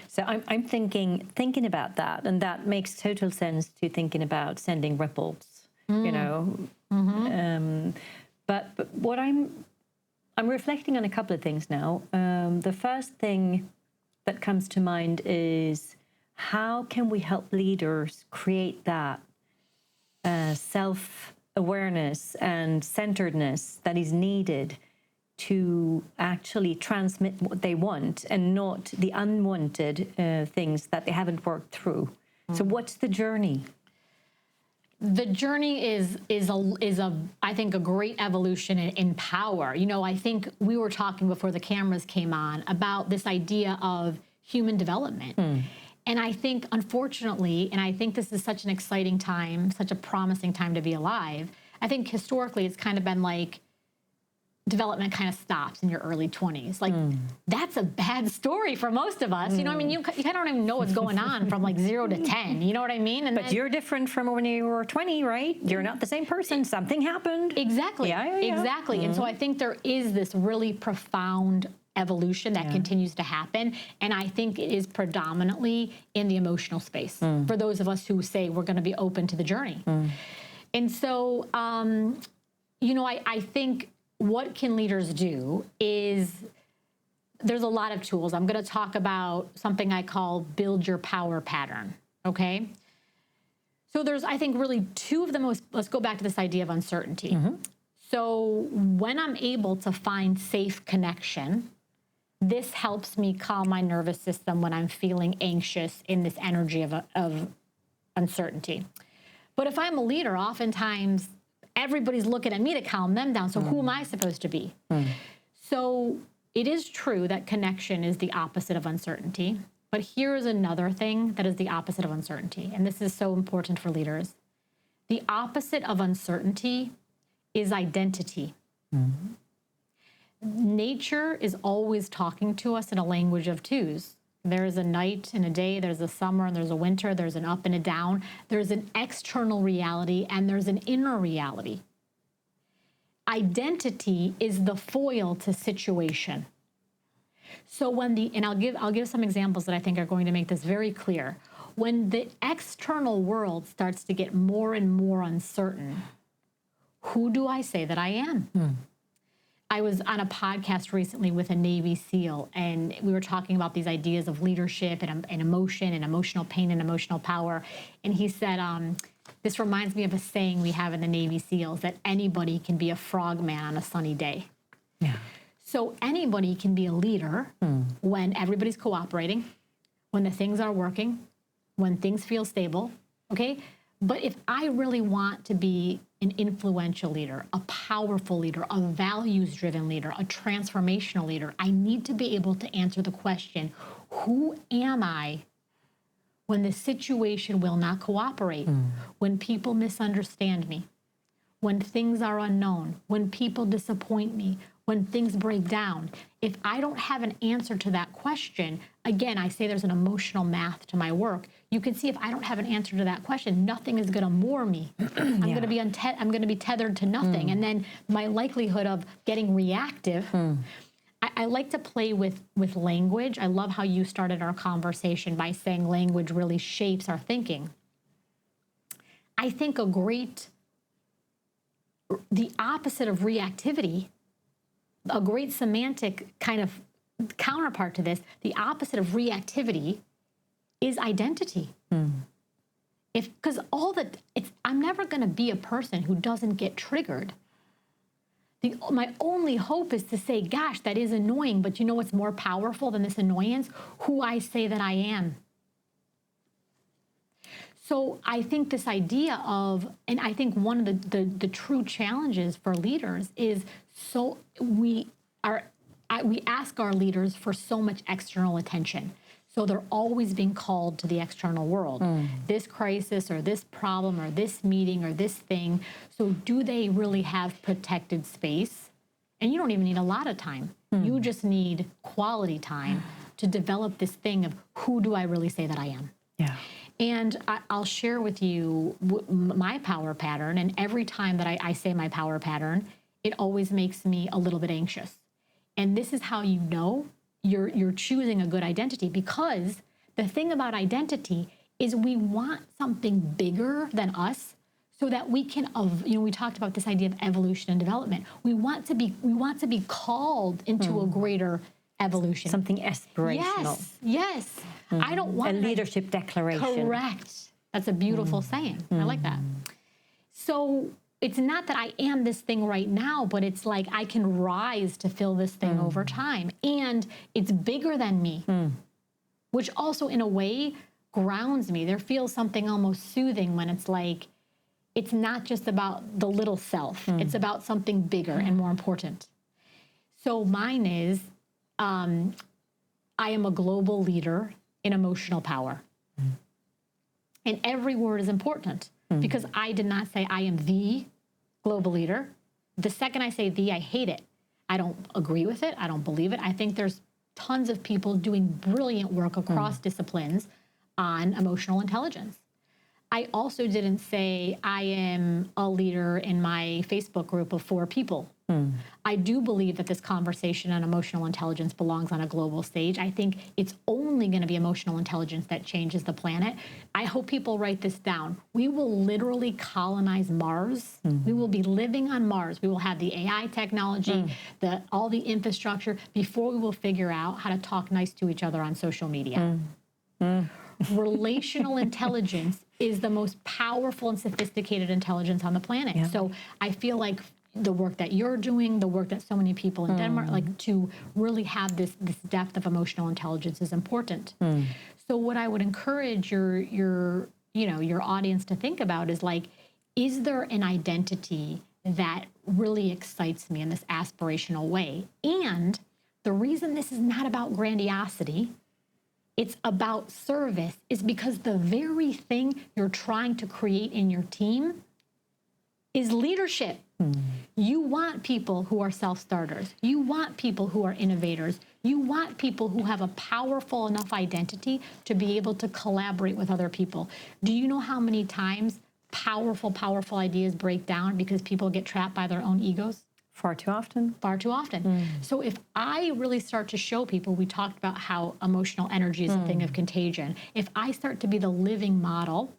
So I'm thinking about that, and that makes total sense to thinking about sending ripples, But what I'm reflecting on a couple of things now. The first thing that comes to mind is how can we help leaders create that self-awareness and centeredness that is needed to actually transmit what they want and not the unwanted things that they haven't worked through. So what's the journey? The journey is I think a great evolution in power. I think we were talking before the cameras came on about this idea of human development. And I think, unfortunately, and I think this is such an exciting time, such a promising time to be alive, I think historically it's kind of been like development kind of stops in your early 20s. Like, that's a bad story for most of us. You kind of don't even know what's going on from like 0 to 10. You know what I mean? But you're different from when you were 20, right? You're not the same person. Something happened. Exactly. Yeah. Exactly. And so I think there is this really profound evolution that continues to happen. And I think it is predominantly in the emotional space for those of us who say we're going to be open to the journey. And so, I think what can leaders do is there's a lot of tools. I'm going to talk about something I call build your power pattern. Okay. So there's, I think, really two of the most, let's go back to this idea of uncertainty. So when I'm able to find safe connection, this helps me calm my nervous system when I'm feeling anxious in this energy of uncertainty. But if I'm a leader, oftentimes everybody's looking at me to calm them down. So who am I supposed to be? So it is true that connection is the opposite of uncertainty. But here is another thing that is the opposite of uncertainty. And this is so important for leaders. The opposite of uncertainty is identity. Nature is always talking to us in a language of twos. There's a night and a day, there's a summer and there's a winter, there's an up and a down, there's an external reality and there's an inner reality. Identity is the foil to situation. So and I'll give some examples that I think are going to make this very clear. When the external world starts to get more and more uncertain, who do I say that I am? I was on a podcast recently with a Navy SEAL, and we were talking about these ideas of leadership and emotion and emotional pain and emotional power. And he said, this reminds me of a saying we have in the Navy SEALs, that anybody can be a frogman on a sunny day. Yeah. So anybody can be a leader when everybody's cooperating, when the things are working, when things feel stable, okay? But if I really want to be an influential leader, a powerful leader, a values-driven leader, a transformational leader, I need to be able to answer the question, who am I when the situation will not cooperate, when people misunderstand me, when things are unknown, when people disappoint me, when things break down? If I don't have an answer to that question, again, I say there's an emotional math to my work. You can see if I don't have an answer to that question, nothing is going to moor me. I'm going to be tethered to nothing. And then my likelihood of getting reactive. I like to play with language. I love how you started our conversation by saying language really shapes our thinking. I think the opposite of reactivity, a great semantic kind of counterpart to this, the opposite of reactivity is identity. Because I'm never going to be a person who doesn't get triggered. My only hope is to say, gosh, that is annoying, but you know what's more powerful than this annoyance? Who I say that I am. So I think this idea of, and I think one of the true challenges for leaders is, so we ask our leaders for so much external attention. So they're always being called to the external world. This crisis or this problem or this meeting or this thing. So do they really have protected space? And you don't even need a lot of time. You just need quality time to develop this thing of, who do I really say that I am? Yeah. And I'll share with you my power pattern. And every time that I say my power pattern, it always makes me a little bit anxious. And this is how you know you're choosing a good identity, because the thing about identity is we want something bigger than us so that we can, we talked about this idea of evolution and development. We want to be called into a greater evolution. Something aspirational. Yes. I don't want a leadership declaration. Correct. That's a beautiful saying. I like that. So it's not that I am this thing right now, but it's like I can rise to fill this thing over time. And it's bigger than me, which also in a way grounds me. There feels something almost soothing when it's like, it's not just about the little self. It's about something bigger and more important. So mine is, I am a global leader in emotional power. And every word is important. Because I did not say I am the global leader. The second I say the, I hate it. I don't agree with it. I don't believe it. I think there's tons of people doing brilliant work across disciplines on emotional intelligence. I also didn't say I am a leader in my Facebook group of 4 people. I do believe that this conversation on emotional intelligence belongs on a global stage. I think it's only going to be emotional intelligence that changes the planet. I hope people write this down. We will literally colonize Mars. We will be living on Mars. We will have the AI technology, all the infrastructure, before we will figure out how to talk nice to each other on social media. Relational intelligence is the most powerful and sophisticated intelligence on the planet. So I feel like the work that you're doing, the work that so many people in Denmark, like to really have this depth of emotional intelligence is important. So what I would encourage your audience to think about is like, is there an identity that really excites me in this aspirational way? And the reason this is not about grandiosity, it's about service, is because the very thing you're trying to create in your team is leadership. You want people who are self-starters. You want people who are innovators. You want people who have a powerful enough identity to be able to collaborate with other people. Do you know how many times powerful ideas break down because people get trapped by their own egos? Far too often. Far too often. So if I really start to show people, we talked about how emotional energy is a thing of contagion. If I start to be the living model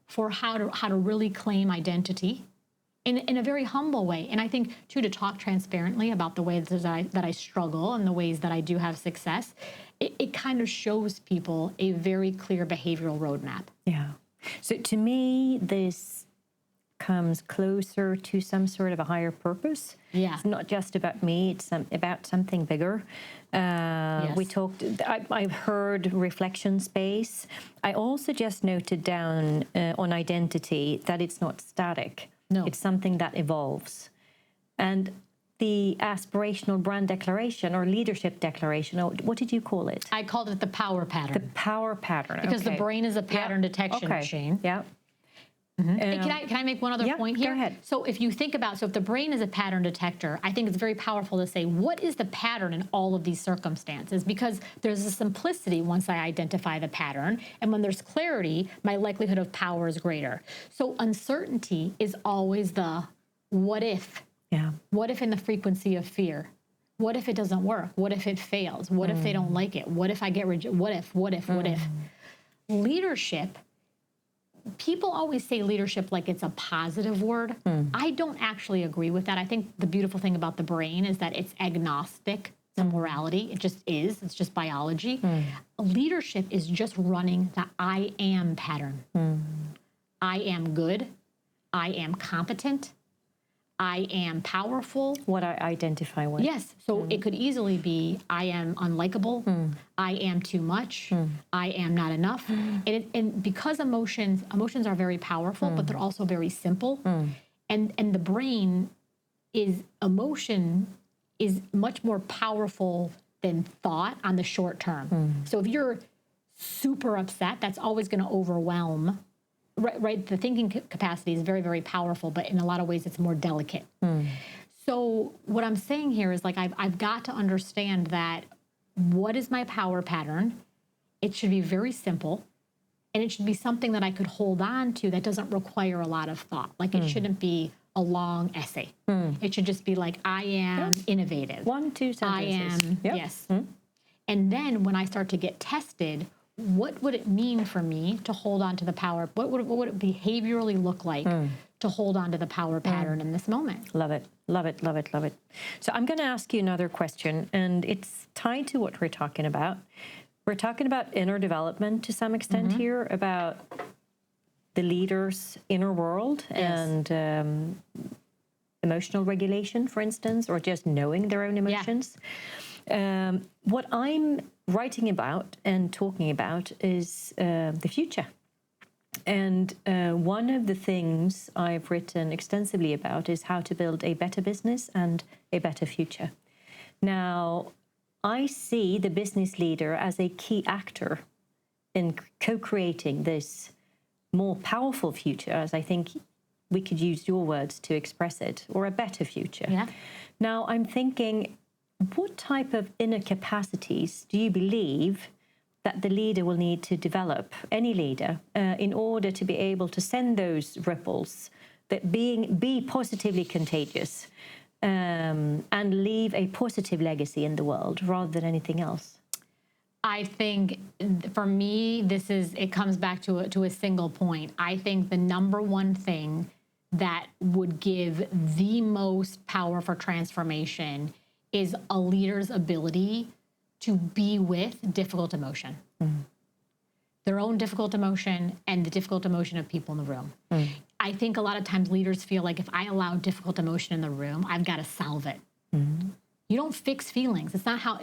for how to really claim identity in a very humble way, and I think too, to talk transparently about the ways that I struggle and the ways that I do have success, it kind of shows people a very clear behavioral roadmap. Yeah. So to me, this comes closer to some sort of a higher purpose. Yeah. It's not just about me, it's about something bigger. Yes. We talked, I've heard reflection space. I also just noted down on identity that it's not static. No. It's something that evolves. And the aspirational brand declaration or leadership declaration, or what did you call it? I called it the power pattern. The power pattern. Because okay. the brain is a pattern detection machine. Yeah. Hey, can I make one other point here? Go ahead. So if you think about, if the brain is a pattern detector, I think it's very powerful to say, what is the pattern in all of these circumstances? Because there's a simplicity once I identify the pattern, and when there's clarity, my likelihood of power is greater. So uncertainty is always the what if. Yeah. What if in the frequency of fear? What if it doesn't work? What if it fails? What if they don't like it? What if I get rejected? What if? Leadership, people always say leadership like it's a positive word. I don't actually agree with that. I think the beautiful thing about the brain is that it's agnostic to morality. It just is. It's just biology. Leadership is just running the I am pattern. I am good. I am competent. I am powerful. What I identify with. Yes. So it could easily be I am unlikable. I am too much. I am not enough. And because emotions are very powerful, but they're also very simple. And the brain emotion is much more powerful than thought on the short term. So if you're super upset, that's always going to overwhelm. Right, the thinking capacity is very, very powerful, but in a lot of ways it's more delicate. So what I'm saying here is like I've got to understand that what is my power pattern? It should be very simple, and it should be something that I could hold on to that doesn't require a lot of thought. Like it shouldn't be a long essay. It should just be like, I am innovative. 1-2 sentences. I am, yes. And then when I start to get tested, what would it mean for me to hold on to the power? What would it behaviorally look like to hold on to the power pattern in this moment? Love it, love it, love it, love it. So I'm going to ask you another question, and it's tied to what we're talking about. We're talking about inner development to some extent here, about the leader's inner world and emotional regulation, for instance, or just knowing their own emotions. What I'm writing about and talking about is the future. And one of the things I've written extensively about is how to build a better business and a better future. Now, I see the business leader as a key actor in co-creating this more powerful future, as I think we could use your words to express it, or a better future. Yeah. Now, I'm thinking, what type of inner capacities do you believe that the leader will need to develop, any leader, in order to be able to send those ripples, that be positively contagious, and leave a positive legacy in the world rather than anything else? I think for me, it comes back to a single point. I think the number one thing that would give the most power for transformation is a leader's ability to be with difficult emotion, their own difficult emotion and the difficult emotion of people in the room. I think a lot of times leaders feel like if I allow difficult emotion in the room, I've got to solve it. You don't fix feelings. It's not how.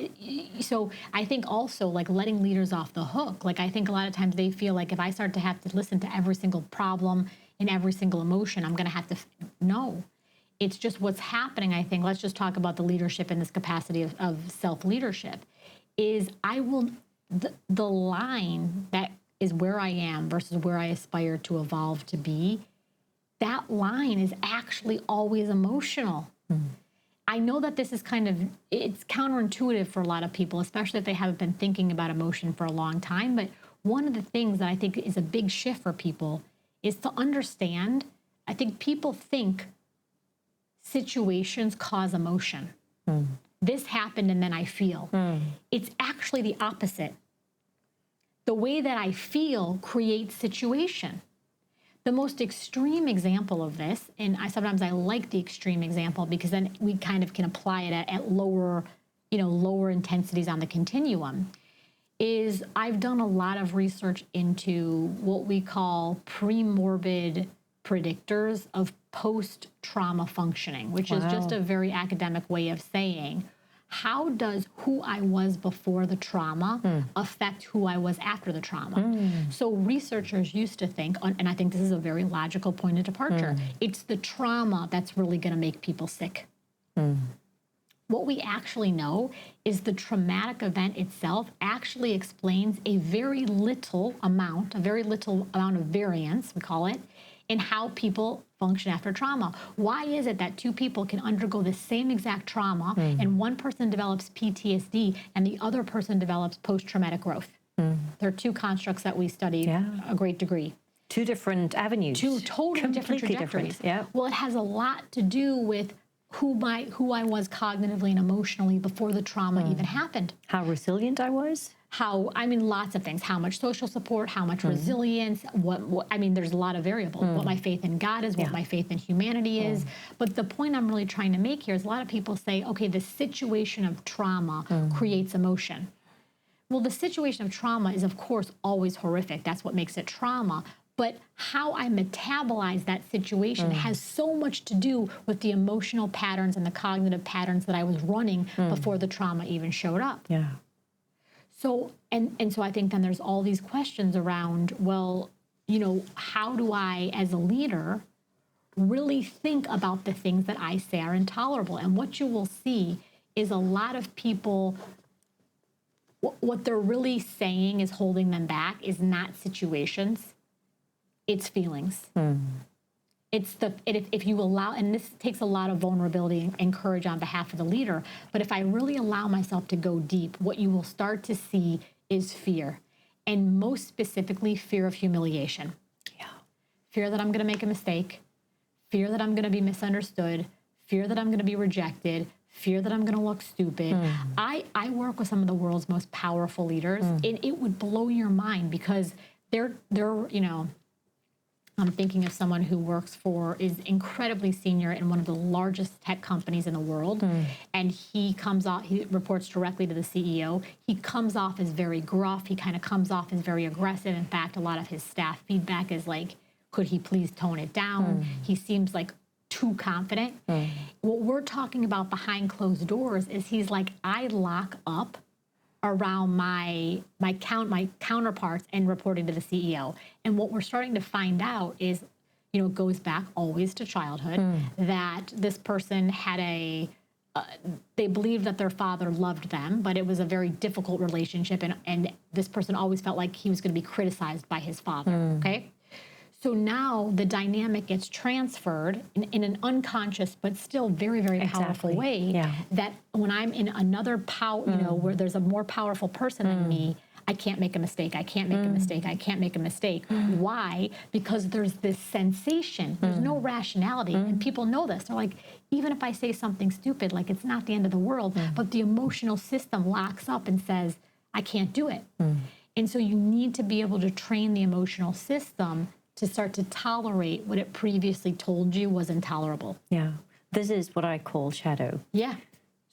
So I think also like letting leaders off the hook. Like I think a lot of times they feel like if I start to have to listen to every single problem and every single emotion, I'm going to have to. No, it's just what's happening. I think let's just talk about the leadership in this capacity of self-leadership. Is I will the line that is where I am versus where I aspire to evolve to be. That line is actually always emotional. I know that this is it's counterintuitive for a lot of people, especially if they haven't been thinking about emotion for a long time. But one of the things that I think is a big shift for people is to understand, I think people think situations cause emotion. This happened and then I feel. It's actually the opposite. The way that I feel creates situation. The most extreme example of this, and sometimes I like the extreme example because then we kind of can apply it at lower intensities on the continuum, is I've done a lot of research into what we call pre-morbid predictors of post-trauma functioning, which is just a very academic way of saying, how does who I was before the trauma affect who I was after the trauma? So researchers used to think, and I think this is a very logical point of departure, it's the trauma that's really going to make people sick. What we actually know is the traumatic event itself actually explains a very little amount of variance, we call it, in how people function after trauma. Why is it that two people can undergo the same exact trauma and one person develops PTSD and the other person develops post-traumatic growth? There are two constructs that we studied a great degree. Two different avenues. Two totally different trajectories. Well, it has a lot to do with who I was cognitively and emotionally before the trauma even happened. How resilient I was? Lots of things. How much social support, how much resilience, there's a lot of variables. What my faith in God is, what my faith in humanity is. But the point I'm really trying to make here is a lot of people say, okay, the situation of trauma creates emotion. Well, the situation of trauma is, of course, always horrific. That's what makes it trauma. But how I metabolize that situation has so much to do with the emotional patterns and the cognitive patterns that I was running before the trauma even showed up. Yeah. So, and so I think then there's all these questions around, well, how do I, as a leader, really think about the things that I say are intolerable? And what you will see is a lot of people, what they're really saying is holding them back is not situations, it's feelings. It's if you allow, and this takes a lot of vulnerability and courage on behalf of the leader, but if I really allow myself to go deep, what you will start to see is fear, and most specifically, fear of humiliation. Yeah. Fear that I'm going to make a mistake, fear that I'm going to be misunderstood, fear that I'm going to be rejected, fear that I'm going to look stupid. I work with some of the world's most powerful leaders, and it would blow your mind because they're I'm thinking of someone who is incredibly senior in one of the largest tech companies in the world. And he reports directly to the CEO. He comes off as very gruff. He kind of comes off as very aggressive. In fact, a lot of his staff feedback is like, could he please tone it down? He seems like too confident. What we're talking about behind closed doors is he's like, I lock up around my counterparts and reporting to the CEO. And what we're starting to find out is, it goes back always to childhood, that this person had they believed that their father loved them, but it was a very difficult relationship. And this person always felt like he was going to be criticized by his father, okay? So now the dynamic gets transferred in an unconscious but still very, very powerful way. That when I'm in another where there's a more powerful person than me, I can't make a mistake. I can't make a mistake. I can't make a mistake. Why? Because there's this sensation. There's no rationality, and people know this. They're like, even if I say something stupid, like it's not the end of the world, but the emotional system locks up and says, I can't do it. And so you need to be able to train the emotional system to start to tolerate what it previously told you was intolerable. Yeah. This is what I call shadow. Yeah.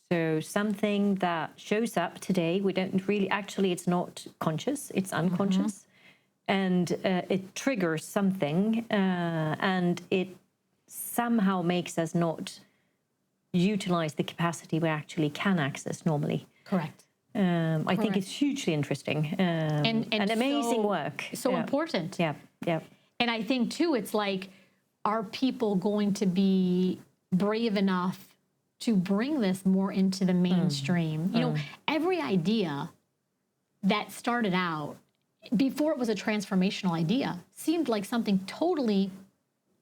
So something that shows up today, we don't really, actually, it's not conscious, it's unconscious. And it triggers something, and it somehow makes us not utilize the capacity we actually can access normally. Correct. I think it's hugely interesting and amazing work. So important. Yeah, yeah. And I think, too, it's like, are people going to be brave enough to bring this more into the mainstream? Every idea that started out, before it was a transformational idea, seemed like something totally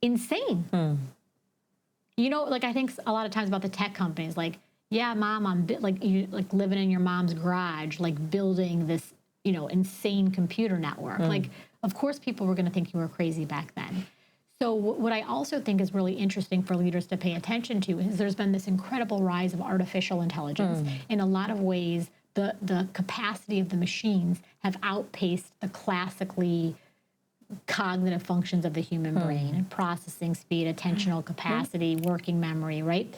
insane. I think a lot of times about the tech companies, like, yeah, Mom, I'm living in your mom's garage, like building this, insane computer network. Like, of course, people were going to think you were crazy back then. So what I also think is really interesting for leaders to pay attention to is there's been this incredible rise of artificial intelligence. In a lot of ways, the capacity of the machines have outpaced the classically cognitive functions of the human brain, and processing speed, attentional capacity, working memory, right?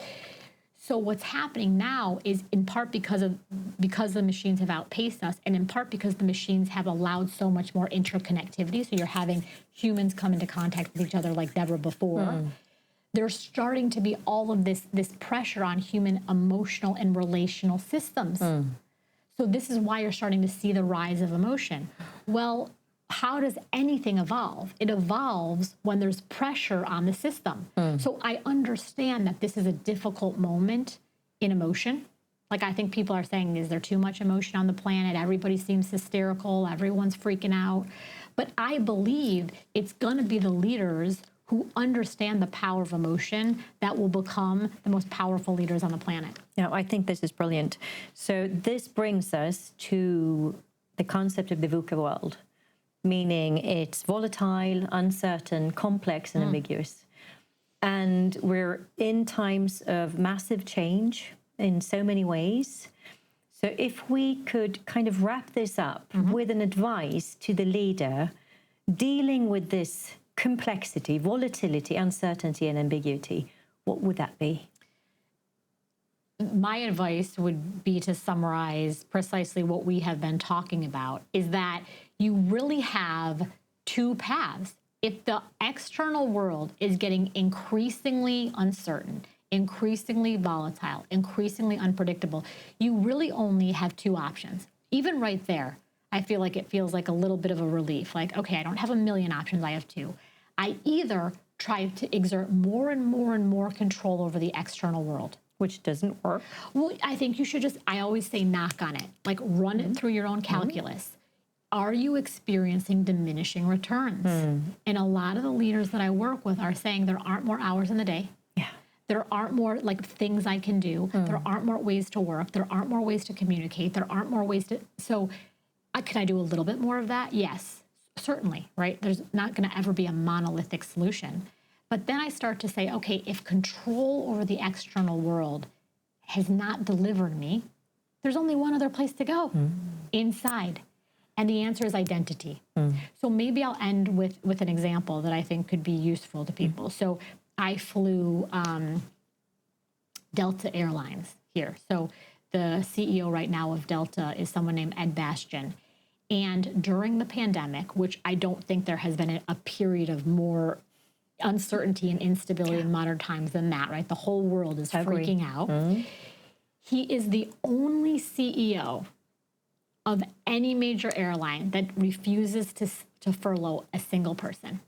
So what's happening now is in part because the machines have outpaced us, and in part because the machines have allowed so much more interconnectivity. So you're having humans come into contact with each other like never before. There's starting to be all of this pressure on human emotional and relational systems. So this is why you're starting to see the rise of emotion. Well, how does anything evolve? It evolves when there's pressure on the system. So I understand that this is a difficult moment in emotion. Like, I think people are saying, is there too much emotion on the planet? Everybody seems hysterical. Everyone's freaking out. But I believe it's going to be the leaders who understand the power of emotion that will become the most powerful leaders on the planet. Now, I think this is brilliant. So this brings us to the concept of the VUCA world, meaning it's volatile, uncertain, complex, and ambiguous. And we're in times of massive change in so many ways. So if we could kind of wrap this up with an advice to the leader dealing with this complexity, volatility, uncertainty, and ambiguity, what would that be? My advice would be to summarize precisely what we have been talking about, is that you really have two paths. If the external world is getting increasingly uncertain, increasingly volatile, increasingly unpredictable, you really only have two options. Even right there, I feel like it feels like a little bit of a relief. Like, okay, I don't have a million options, I have two. I either try to exert more and more and more control over the external world. Which doesn't work. Well, I think you should just, I always say knock on it, like run it through your own calculus. Are you experiencing diminishing returns? And a lot of the leaders that I work with are saying there aren't more hours in the day. There aren't more like things I can do. There aren't more ways to work. There aren't more ways to communicate. There aren't more ways to, so can I do a little bit more of that? Yes, certainly, right? There's not gonna ever be a monolithic solution. But then I start to say, okay, if control over the external world has not delivered me, there's only one other place to go, inside. And the answer is identity. So maybe I'll end with an example that I think could be useful to people. So I flew Delta Airlines here. So the CEO right now of Delta is someone named Ed Bastian. And during the pandemic, which I don't think there has been a period of more uncertainty and instability in modern times than that, right? The whole world is freaking out. He is the only CEO of any major airline that refuses to furlough a single person.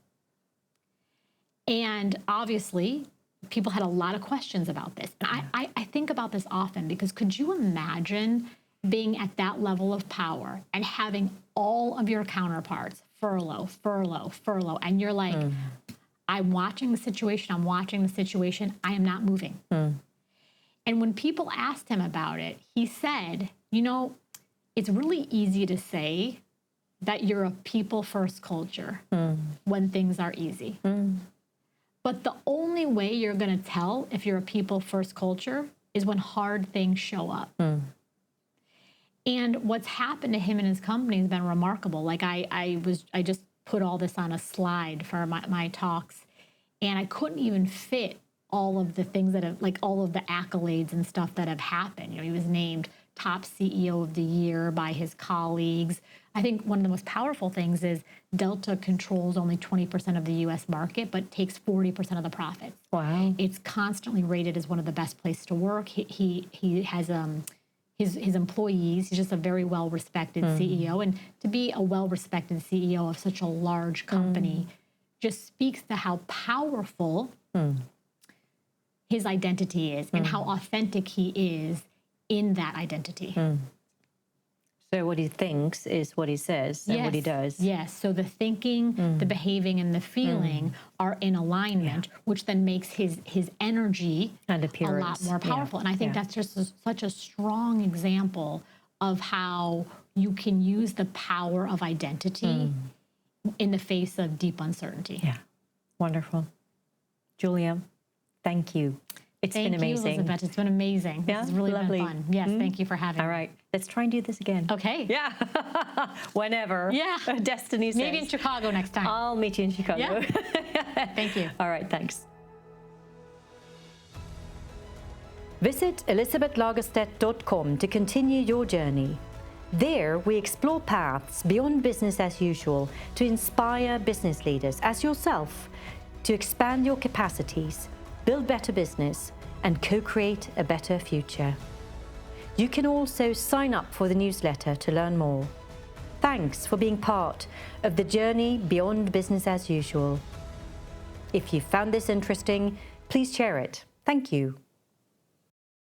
And obviously, people had a lot of questions about this. And I think about this often because could you imagine being at that level of power and having all of your counterparts furlough, and you're like, I'm watching the situation, I am not moving. And when people asked him about it, he said, you know, it's really easy to say that you're a people-first culture when things are easy. But the only way you're going to tell if you're a people-first culture is when hard things show up. And what's happened to him and his company has been remarkable. Like I just put all this on a slide for my talks, and I couldn't even fit all of the things that have, like all of the accolades and stuff that have happened. You know, he was named top CEO of the year by his colleagues. I think one of the most powerful things is Delta controls only 20% of the U.S. market, but takes 40% of the profits. Wow. It's constantly rated as one of the best places to work. He has his employees. He's just a very well-respected CEO. And to be a well-respected CEO of such a large company just speaks to how powerful his identity is and how authentic he is in that identity. So what he thinks is what he says and what he does. Yes. So the thinking, the behaving, and the feeling are in alignment, which then makes his energy and a appearance lot more powerful. And I think that's just such a strong example of how you can use the power of identity in the face of deep uncertainty. Yeah. Wonderful. Julia, thank you. It's been amazing. Thank you, Elisabet. It's been amazing. Yeah, This has really lovely. been fun. Yes, thank you for having me. All right, let's try and do this again. Okay. Yeah. Whenever. Yeah. Destiny says. Maybe in Chicago next time. I'll meet you in Chicago. Yeah. Thank you. All right, thanks. Visit elisabetlagestedt.com to continue your journey. There, we explore paths beyond business as usual to inspire business leaders as yourself to expand your capacities, build better business, and co-create a better future. You can also sign up for the newsletter to learn more. Thanks for being part of the journey beyond business as usual. If you found this interesting, please share it. Thank you.